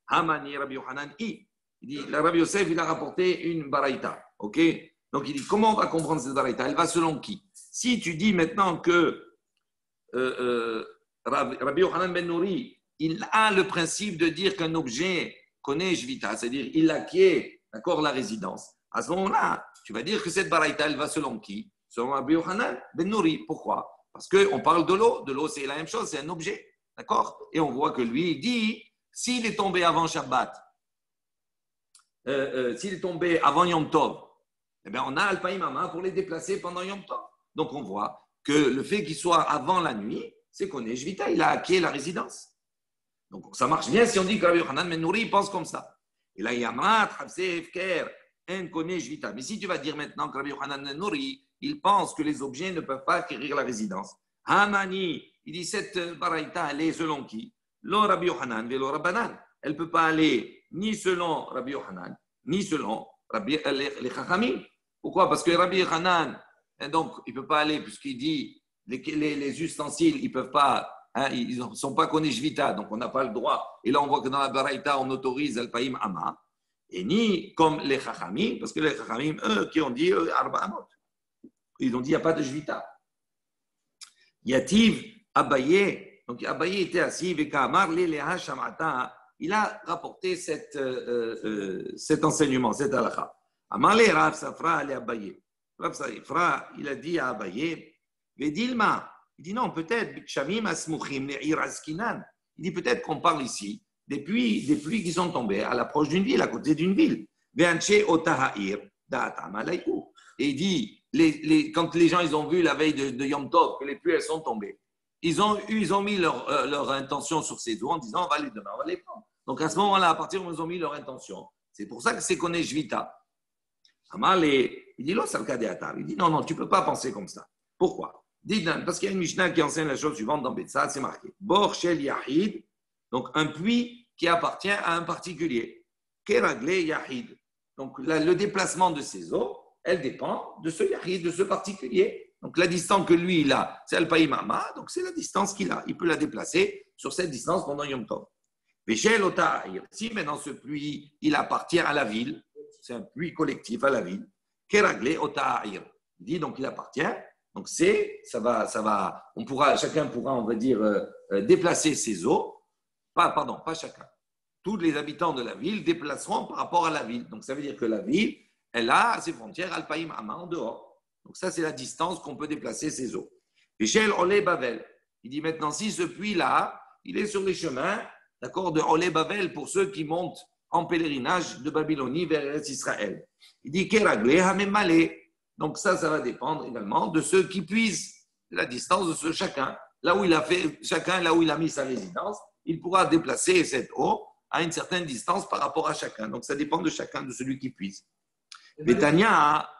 Hamani, Rabbi Yohanan, I. Il dit, la Rabbi Yosef, il a rapporté une baraïta. Ok? Donc il dit, comment on va comprendre cette baraïta? Elle va selon qui? Si tu dis maintenant que Rabbi Yohanan Ben Nouri, il a le principe de dire qu'un objet connaît Shvita, c'est-à-dire il acquiert, d'accord, la résidence. À ce moment-là, tu vas dire que cette baraïta, elle va selon qui? Selon Rabbi Yohanan Ben Nouri. Pourquoi? Parce qu'on parle de l'eau. De l'eau, c'est la même chose, c'est un objet. D'accord? Et on voit que lui, il dit, s'il est tombé avant Shabbat, s'il est tombé avant Yom Tov, eh bien, on a Alpaïm Ama pour les déplacer pendant Yom Tov. Donc, on voit que le fait qu'il soit avant la nuit, c'est qu'on est Shvita, il a acquis la résidence. Donc, ça marche bien si on dit que Rabbi Yohanan Ben Nouri pense comme ça. Et là, il y a Mat, Habse, Efker, En connaît Shvita. Mais si tu vas dire maintenant que Rabbi Yohanan Ben Nouri, il pense que les objets ne peuvent pas acquérir la résidence. Hamani, il dit cette baraïta, elle est selon qui? Lo Rabbi Yohanan, velo Rabbanan. Elle ne peut pas aller ni selon Rabbi Yohanan, ni selon les Chachamim. Pourquoi? Parce que Rabbi Yohanan, donc, il ne peut pas aller, puisqu'il dit les ustensiles, ils ne peuvent pas, hein, ils ne sont pas connus Shvita, donc on n'a pas le droit. Et là, on voit que dans la Baraïta, on autorise Alpaïm Ama, et ni comme les Chachamim, parce que les Chachamim, eux, qui ont dit Arba Amot, ils ont dit il n'y a pas de Shvita. Yativ Abaye, donc Abaye était assis, Vekamar, Leleha Shamata, il a rapporté cet enseignement, cet halakha. Amarle Rav Safra ale Abaye. Rav Safra, il a dit à Abaye, Vedilma, il dit non, peut-être, Shamim Asmuchim, Ne'ir Askinan. Il dit peut-être qu'on parle ici des pluies qui sont tombées à l'approche d'une ville, à côté d'une ville. Ve'anche Otaha'ir, Da'atam Alayku. Et il dit, quand les gens ils ont vu la veille de Yom Tov que les pluies elles sont tombées, ils ont mis leur intention sur ces eaux en disant on va les donner, on va les prendre. Donc à ce moment-là, à partir où ils ont mis leur intention, c'est pour ça que c'est qu'on est Shvita. Il dit il dit non, tu ne peux pas penser comme ça. Pourquoi? Parce qu'il y a une Mishnah qui enseigne la chose suivante dans Betsa, c'est marqué Bor Shel Yahid, donc un puits qui appartient à un particulier. Keragle Yahid. Donc le déplacement de ces eaux, elle dépend de ce Yahid, de ce particulier. Donc la distance que lui il a, c'est Alpaïm Ama, donc c'est la distance qu'il a. Il peut la déplacer sur cette distance pendant Yom Tov. Veshel Otaha'ir. Si maintenant ce puits, il appartient à la ville, c'est un puits collectif à la ville, Keragle Otaha'ir. Il dit donc il appartient. Donc chacun pourra, on va dire, déplacer ses eaux. Pas chacun. Tous les habitants de la ville déplaceront par rapport à la ville. Donc ça veut dire que la ville, elle a ses frontières Alpaïm Ama en dehors. Donc ça, c'est la distance qu'on peut déplacer ces eaux. Michel Olé Bavel. Il dit maintenant, si ce puits-là, il est sur les chemins, d'accord, de Olé Bavel pour ceux qui montent en pèlerinage de Babylonie vers Israël. Il dit Keragle Hamemale. Donc ça va dépendre également de ceux qui puisent la distance de ce chacun. Là où il a mis sa résidence, il pourra déplacer cette eau à une certaine distance par rapport à chacun. Donc ça dépend de chacun, de celui qui puise. Betania,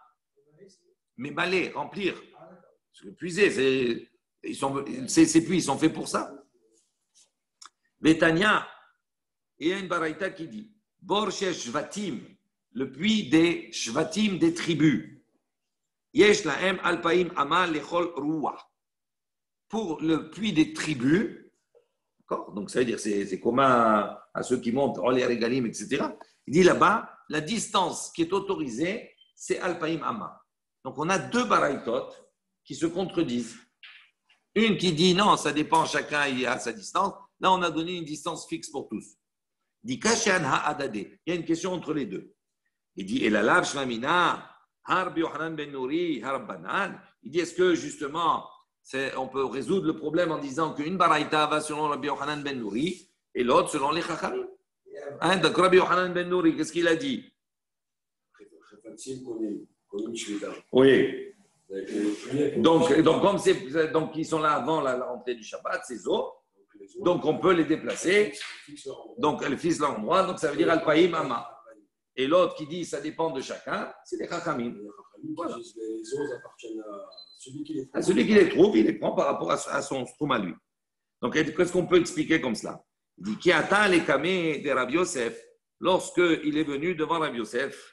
mais balai, remplir. Parce que puiser, ces puits, ils sont faits pour ça. Betania, il y a une baraïta qui dit Borche Shvatim, le puits des Shvatim des tribus. Yesh lahem alpaim ama lechol ruah. Pour le puits des tribus, d'accord, donc ça veut dire c'est commun à ceux qui montent, les regalim, etc. Il dit là-bas, la distance qui est autorisée, c'est Alpaïm Amma. Donc, on a deux baraïtot qui se contredisent. Une qui dit non, ça dépend, chacun il est à sa distance. Là, on a donné une distance fixe pour tous. Il dit Kashan ha'adade. Il y a une question entre les deux. Il dit Elalav Shlamina, Har Yohanan ben Nouri, Har Banan. Il dit est-ce que justement, on peut résoudre le problème en disant qu'une baraïta va selon Rabbi Yohanan ben Nouri et l'autre selon les Chachamim. Hein, donc Rabbi Yohanan ben Nouri, qu'est-ce qu'il a dit? Oui. Donc, ils sont là avant la rentrée du Shabbat, ces eaux. Donc, on peut les déplacer. Donc, elle fixe l'endroit. Donc, ça veut dire Al-Païm Amma. Et l'autre qui dit ça dépend de chacun, c'est les Chachamim. Voilà.
Les eaux appartiennent à celui qui les trouve.
À celui qui les trouve, il les prend par rapport à son stroum à lui. Donc, qu'est-ce qu'on peut expliquer comme cela? Il dit qui atteint les kamé de Rabbi Yosef lorsqu'il est venu devant Rabbi Yosef.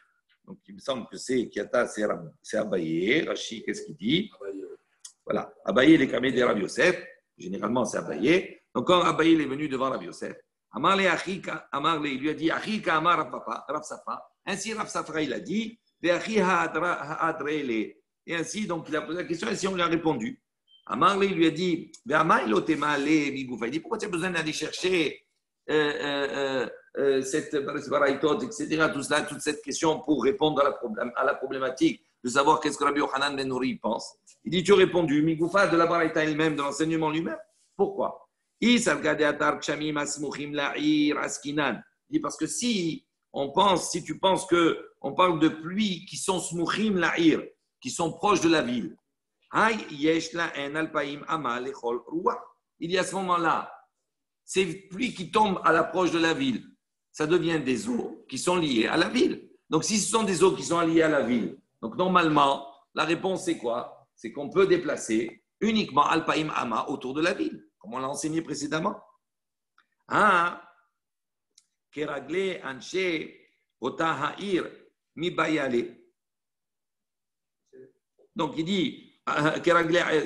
Donc, il me semble que c'est Kiata, c'est Abaye. Rashi, qu'est-ce qu'il dit? Voilà. Abaye, les kamé de Rabbi Yosef. Généralement, c'est Abaye. Donc, quand Abaye est venu devant Rabbi Yosef, il lui a dit Achika Amar Rav Safra. Ainsi, Rav Safra, il a dit et ainsi, donc, il a posé la question et ainsi, on lui a répondu. Amar, il lui a dit il dit pourquoi tu as besoin d'aller chercher cette baraïtot, etc., tout cela, toute cette question pour répondre à la problématique de savoir qu'est-ce que Rabbi Yohanan ben Nouri pense. Il dit tu as répondu Migoufa de la baraïta elle-même, de l'enseignement lui-même. Pourquoi? Il dit parce que si tu penses qu'on parle de pluies qui sont smuchim la'ir, qui sont proches de la ville, il y a à ce moment-là, ces pluies qui tombent à l'approche de la ville, ça devient des eaux qui sont liées à la ville. Donc si ce sont des eaux qui sont liées à la ville, donc normalement, la réponse c'est quoi? C'est qu'on peut déplacer uniquement Alpaïm Ama autour de la ville, comme on l'a enseigné précédemment. Keragle Anche Ota Ha'ir Mi Bayale. Donc il dit,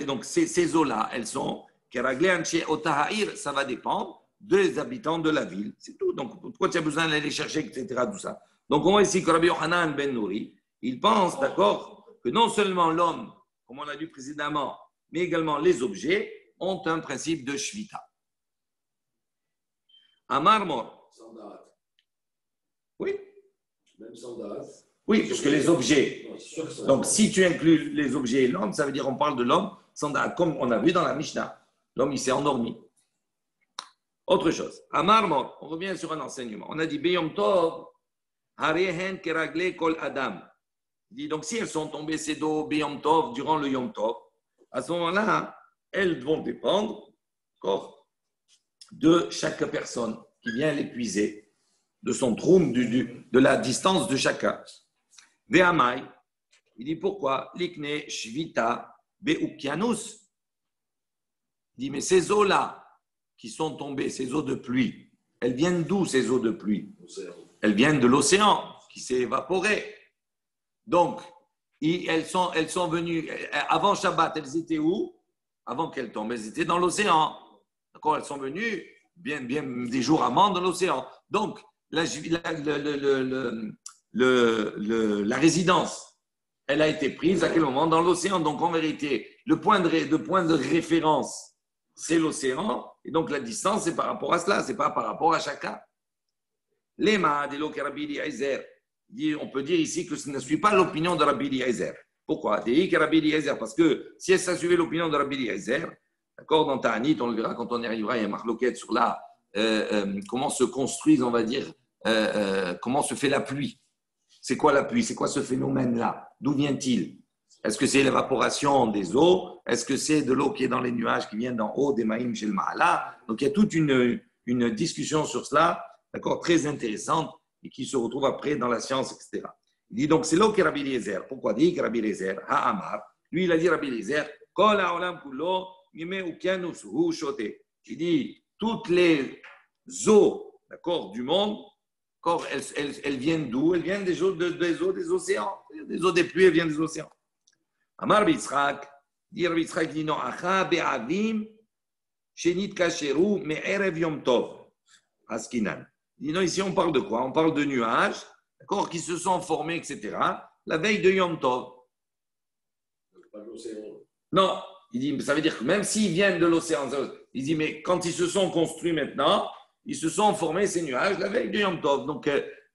donc ces eaux-là, elles sont Keragle Anche Ota Ha'ir, ça va dépendre des habitants de la ville. C'est tout. Donc pourquoi tu as besoin d'aller les chercher, etc. Tout ça. Donc on voit ici que Rabbi Yohanan ben Nouri, il pense, d'accord, que non seulement l'homme, comme on l'a dit précédemment, mais également les objets ont un principe de Shvita. Amar Mor.
Sans date.
Oui.
Même sans date.
Oui, parce que les objets. Donc, si tu inclus les objets et l'homme, ça veut dire qu'on parle de l'homme sans date, comme on a vu dans la Mishnah. L'homme, il s'est endormi. Autre chose. Amar Mor. On revient sur un enseignement. On a dit Beyom Tov, Harehen Keragle Kol Adam. Il dit donc, si elles sont tombées ces dos Beyom Tov durant le Yom Tov, à ce moment-là, elles vont dépendre de chaque personne qui vient l'épuiser, de son troum, de la distance de chacun. Ve'amai, il dit pourquoi? Likne shvita be'ukianus. Il dit mais ces eaux-là qui sont tombées, ces eaux de pluie, elles viennent d'où ces eaux de pluie? Elles viennent de l'océan qui s'est évaporé. Donc, elles sont venues, avant Shabbat, elles étaient où? Avant qu'elles tombent, elles étaient dans l'océan. D'accord? Elles sont venues bien des jours avant dans l'océan. Donc, la résidence, elle a été prise à quel moment? Dans l'océan. Donc, en vérité, le point de référence, c'est l'océan. Et donc, la distance, c'est par rapport à cela. Ce n'est pas par rapport à chacun. Lema de l'Okarabi Eliezer. On peut dire ici que ce ne suit pas l'opinion de Rabbi Eliezer. Pourquoi? Parce que si ça suivait l'opinion de Rabbi Eliezer, d'accord, dans Ta'anit, on le verra quand on y arrivera, il y a marloquette sur comment se construisent, on va dire, comment se fait la pluie. C'est quoi la pluie? C'est quoi ce phénomène-là? D'où vient-il? Est-ce que c'est l'évaporation des eaux? Est-ce que c'est de l'eau qui est dans les nuages, qui vient d'en haut, des maïm chez le Mahala? Donc il y a toute une discussion sur cela, d'accord, très intéressante, et qui se retrouve après dans la science, etc. Il dit donc, c'est là que Rabbi Eliezer. Pourquoi dit que Rabbi Eliezer, Ha'amar, lui il a dit Rabbi Eliezer, Kol ha'olam kulo, mime ukianus hu shote. Il dit, toutes les eaux, d'accord, du monde, elles viennent d'où? Elles viennent des eaux des océans. Des eaux des pluies, elles viennent des océans. Amar Bitzrak, dit Rabbi Yitzhak, dit non, Acha be'avim, shenit kasheru, me'erev yom tov, askinan. Il dit non, ici on parle de quoi? On parle de nuages, d'accord, qui se sont formés, etc. la veille de Yom Tov.
Pas de l'océan.
Non, il dit, ça veut dire que même s'ils viennent de l'océan, il dit, mais quand ils se sont construits maintenant, ils se sont formés ces nuages la veille de Yom Tov. Donc,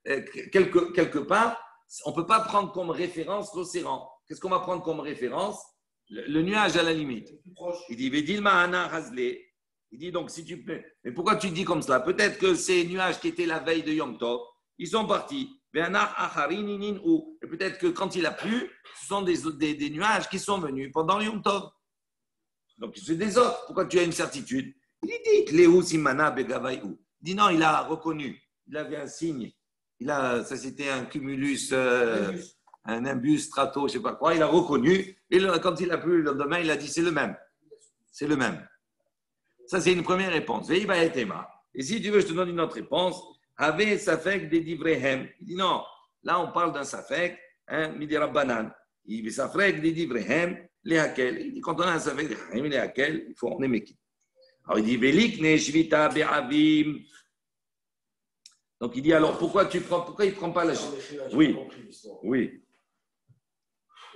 quelque part, on ne peut pas prendre comme référence l'océan. Qu'est-ce qu'on va prendre comme référence? Le nuage à la limite. Il dit, Vedilma Ana Hazle. Il dit donc, si tu peux. Mais pourquoi tu dis comme cela? Peut-être que ces nuages qui étaient la veille de Yom Tov, ils sont partis. Et peut-être que quand il a plu, ce sont des nuages qui sont venus pendant Yom Tov. Donc, c'est des autres. Pourquoi tu as une certitude? Il dit, Léou Simana Begavaïou. Il dit non, il a reconnu. Il avait un signe. Ça c'était un cumulus, un imbus strato, je ne sais pas quoi. Il a reconnu. Et quand il a plu le lendemain, il a dit c'est le même. C'est le même. Ça, c'est une première réponse. Et si tu veux, je te donne une autre réponse. Avait safek des divrehem. Il dit non, là on parle d'un safek, midirabanan. Il dit safek des divrehem, les hakel. Il dit quand on a un safek, les hakel, il faut en aimer qui. Alors il dit velik ne shvita be'avim. Donc il dit alors pourquoi il ne prend pas la shvita? Oui.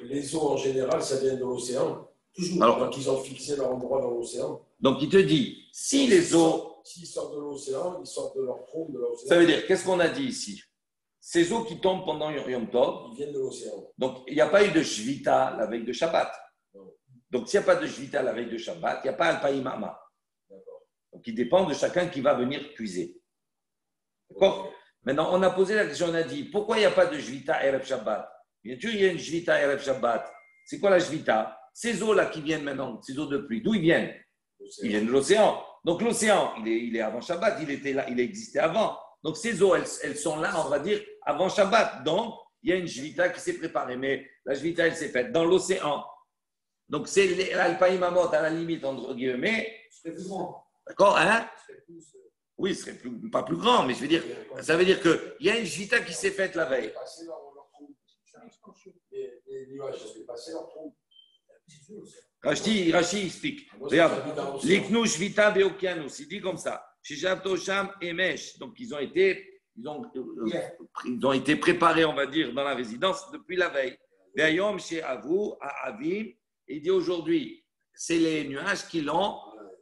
Les eaux en général, ça vient de l'océan. Toujours.
Alors,
donc ils ont fixé leur endroit dans l'océan.
Donc il te dit si les eaux.
S'ils sortent de l'océan, ils sortent de leur trompe de l'océan.
Ça veut dire, qu'est-ce qu'on a dit ici? Ces eaux qui tombent pendant Yom Tov,
ils viennent de l'océan.
Donc, il n'y a pas eu de Shvita la veille de Shabbat.
Non.
Donc, s'il n'y a pas de Shvita la veille de Shabbat, il n'y a pas Al-Païmama. Donc, il dépend de chacun qui va venir puiser. D'accord? Okay. Maintenant, on a posé la question, on a dit, pourquoi il n'y a pas de Shvita Erev Shabbat? Bien sûr, il y a une Shvita Erev Shabbat. C'est quoi la Shvita? Ces eaux-là qui viennent maintenant, ces eaux de pluie, d'où ils viennent? Ils viennent de l'océan. Donc l'océan, il est avant Shabbat, il était là, il existait avant. Donc ces eaux, elles sont là, on va dire, avant Shabbat. Donc il y a une Shvita qui s'est préparée, mais la Shvita, elle s'est faite dans l'océan. Donc c'est l'Alpaïmamot à la limite, entre guillemets.
C'est plus grand.
D'accord, hein? Oui, ce serait pas plus grand, mais je veux dire, ça veut dire qu'il y a une Shvita qui s'est faite la veille.
Les nuages, ça fait passer leur trompe.
Rashi explique. Regarde, l'Iknou Shvita Beokianus, il dit comme ça. Shishavto Sham Emesh. Donc, ils ont été préparés, on va dire, dans la résidence depuis la veille. Ve'ayom chez Avou, à Avim. Il dit aujourd'hui, c'est les nuages qui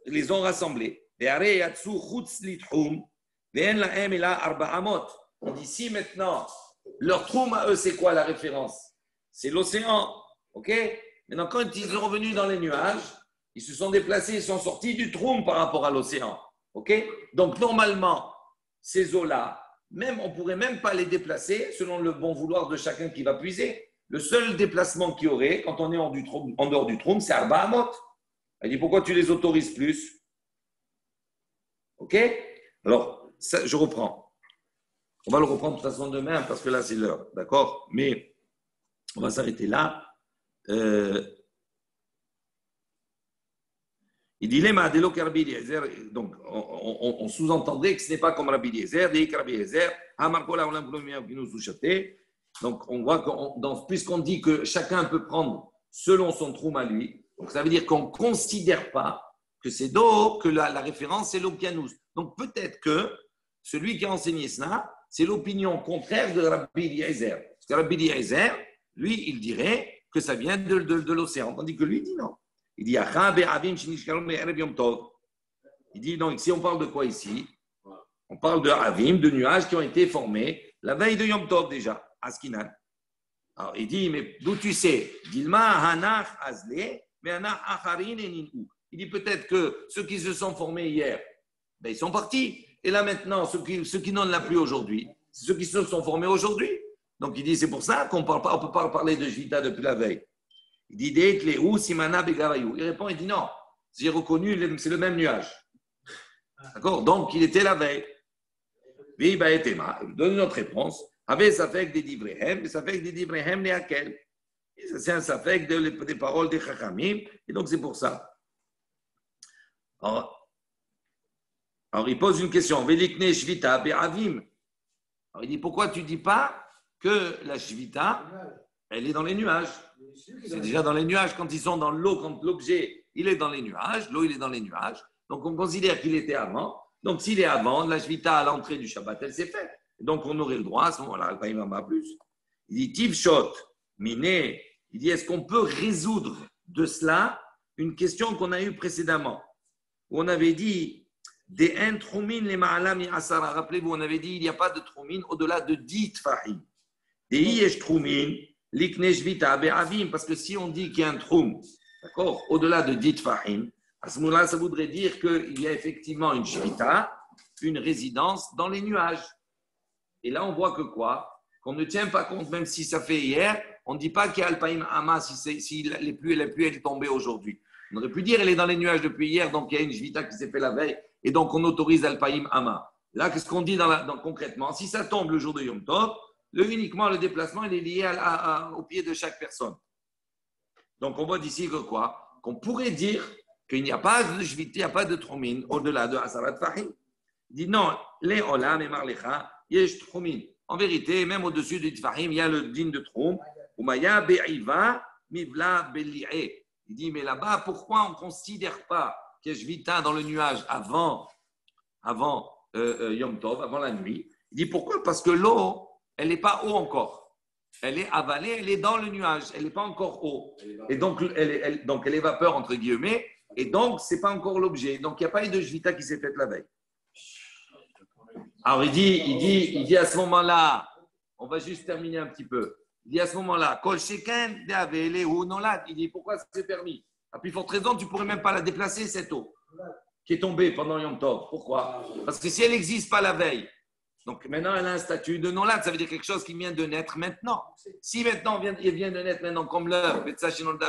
les ont rassemblés. Ve'are Yatsu Chutz Litchum. Ve'en Lahem Ela Arba Amot. Il dit si maintenant, leur troum à eux, c'est quoi la référence? C'est l'océan. OK? Maintenant, quand ils sont revenus dans les nuages, ils se sont déplacés, ils sont sortis du trou par rapport à l'océan. OK? Donc, normalement, ces eaux-là, on ne pourrait même pas les déplacer selon le bon vouloir de chacun qui va puiser. Le seul déplacement qu'il y aurait, quand on est en dehors du trou, c'est Arba Amot. Il dit, pourquoi tu les autorises plus? OK? Alors, ça, je reprends. On va le reprendre de toute façon demain parce que là, c'est l'heure. D'accord? Mais on va s'arrêter là. Il dit les Madelo Rabbi Eliezer, donc on sous-entendrait que ce n'est pas comme Rabbi Eliezer, Rabbi Eliezer, donc on voit que puisqu'on dit que chacun peut prendre selon son troum à lui, donc ça veut dire qu'on ne considère pas que c'est d'eau, que la référence c'est l'Okianous. Donc peut-être que celui qui a enseigné cela, c'est l'opinion contraire de Rabbi Eliezer. Parce que Rabbi Eliezer, lui, il dirait que ça vient de l'océan. Tandis que lui, il dit non. Il dit, il dit, donc, si on parle de quoi ici? On parle de Avim, de nuages qui ont été formés la veille de Yom Tov déjà, à Skinan. Alors, il dit, mais d'où tu sais? Dilma, Hanach, Azle, mais Hanach, Acharin et Ninou. Il dit peut-être que ceux qui se sont formés hier, ben, ils sont partis. Et là maintenant, ceux qui n'en ont plus aujourd'hui, c'est ceux qui se sont formés aujourd'hui. Donc il dit, c'est pour ça qu'on ne peut pas parler de Jvita depuis la veille. Il dit, il répond, il dit non, j'ai reconnu, c'est le même nuage. D'accord? Donc il était la veille. Il donne une autre réponse. Ça fait que des divrehem, ça fait que des divrehem les hakel. C'est un safek des paroles des chachamim, et donc c'est pour ça. Alors il pose une question. Velikne shvita be'avim. Alors il dit, pourquoi tu ne dis pas que la shvita, elle est dans les nuages? C'est déjà dans les nuages quand ils sont dans l'eau, quand l'objet, il est dans les nuages, l'eau, il est dans les nuages. Donc on considère qu'il était avant. Donc s'il est avant, la shvita à l'entrée du Shabbat, elle s'est faite. Donc on aurait le droit à ce moment-là, il va plus. Il dit, Tivshot, Miné, il dit, est-ce qu'on peut résoudre de cela une question qu'on a eue précédemment, où on avait dit, des introumin les ma'alam asara. Rappelez-vous, on avait dit, il n'y a pas de troumin au-delà de 10 tfahim. Des yesh troumin, l'ikneshvita be'avim, parce que si on dit qu'il y a un troum, d'accord, au-delà de 10 tfahim, à ce moment-là, ça voudrait dire qu'il y a effectivement une shvita, une résidence dans les nuages. Et là, on voit que quoi? Qu'on ne tient pas compte, même si ça fait hier, on ne dit pas qu'il y a Alpaïm Hama si les pluies est tombée aujourd'hui. On aurait pu dire qu'elle est dans les nuages depuis hier, donc il y a une shvita qui s'est fait la veille, et donc on autorise Alpaïm Hama. Là, qu'est-ce qu'on dit concrètement? Si ça tombe le jour de Yom Tov, uniquement le déplacement il est lié au pied de chaque personne. Donc on voit d'ici que quoi? Qu'on pourrait dire qu'il n'y a pas de shvita, il n'y a pas de troumine au-delà de Asarat Fahim. Il dit non, les olam et marlecha, yesh troumine. En vérité, même au-dessus du Tfahim, il y a le din de Troum. Umaya be'iva mivla beli'e. Il dit, mais là-bas, pourquoi on ne considère pas qu'il y a Shvita dans le nuage avant Yom Tov, avant la nuit? Il dit, pourquoi? Parce que l'eau, elle n'est pas haut encore. Elle est avalée, elle est dans le nuage. Elle n'est pas encore haut. Et donc, elle est vapeur, entre guillemets. Et donc, ce n'est pas encore l'objet. Donc, il n'y a pas eu de Shvita qui s'est faite la veille. Alors, il dit à ce moment-là, on va juste terminer un petit peu. Il dit à ce moment-là, Kol Sheken de ou Nolad. Il dit pourquoi c'est permis? À plus forte raison, tu ne pourrais même pas la déplacer, cette eau qui est tombée pendant Yom Tov. Pourquoi? Parce que si elle n'existe pas la veille, donc maintenant elle a un statut de Nolad, ça veut dire quelque chose qui vient de naître maintenant. Si maintenant il vient de naître maintenant, comme l'heure,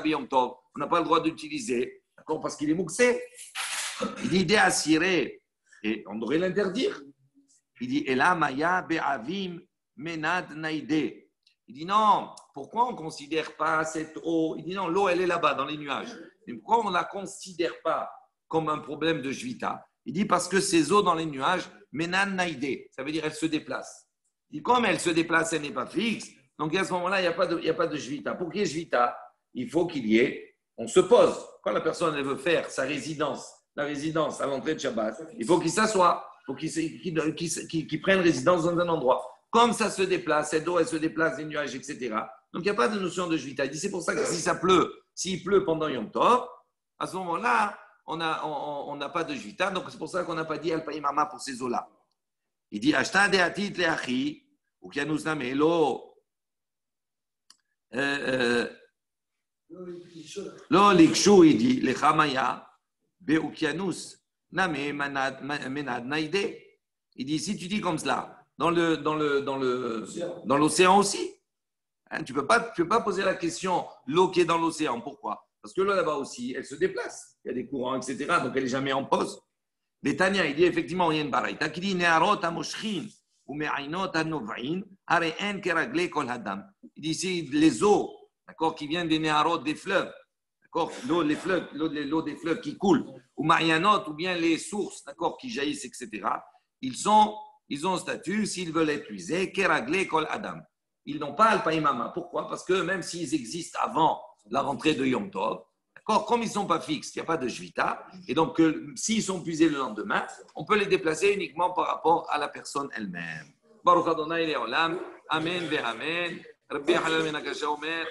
Yom Tov, on n'a pas le droit d'utiliser, d'accord, parce qu'il est mouxé. Il dit idée assirée, et on devrait l'interdire. Il dit Ela Maya Be'avim Menad Naïde. Il dit non, pourquoi on ne considère pas cette eau? Il dit non, l'eau elle est là-bas dans les nuages. Mais pourquoi on ne la considère pas comme un problème de Shvita? Il dit parce que ces eaux dans les nuages, Menad Naïde, ça veut dire elles se déplacent. Il dit comme elles se déplacent, elle n'est pas fixe. Donc à ce moment-là, il n'y a pas de Shvita. Pour qu'il y ait Shvita, il faut qu'il y ait, on se pose. Quand la personne elle veut faire sa résidence, la résidence à l'entrée de Shabbat, il faut qu'il s'assoie. Il faut qu'ils prennent résidence dans un endroit. Comme ça se déplace, cette eau, elle se déplace, les nuages, etc. Donc, il n'y a pas de notion de Shvita. Il dit, c'est pour ça que si ça pleut, s'il pleut pendant Yom Tov, à ce moment-là, on n'a pas de Shvita. Donc, c'est pour ça qu'on n'a pas dit Alpaïm Hama pour ces eaux-là. Il dit, Ashta de Atit le Achi, ou Kianus Namelo, Lo Likshu, il dit, le Chamaya, Beukianus. Menad Naïde. Il dit, si tu dis comme cela, dans l'océan aussi, hein, tu ne peux pas poser la question, l'eau qui est dans l'océan, pourquoi? Parce que l'eau là-bas aussi, elle se déplace, il y a des courants, etc., donc elle n'est jamais en pause. Mais Tania, il dit effectivement, il y a une baraïta qui dit, Ne'arot amoshchin ou me'ainot anov'in, are'en keragle kol hadam. Il dit, c'est les eaux, d'accord, qui viennent des Ne'arot, des fleuves, l'eau des fleuves qui coulent, ou Marianot, ou bien les sources, d'accord, qui jaillissent, etc. Ils ont un statut, s'ils veulent être puisés, Keragle Kol Adam. Ils n'ont pas Alpaïm Hama. Pourquoi? Parce que même s'ils existent avant la rentrée de Yom Tov, d'accord, comme ils ne sont pas fixes, il n'y a pas de Shvita, et donc s'ils sont puisés le lendemain, on peut les déplacer uniquement par rapport à la personne elle-même. Baruch Adonai Le'olam, Amen ve'Amen. Rabbi Halal ben Akasha Omer.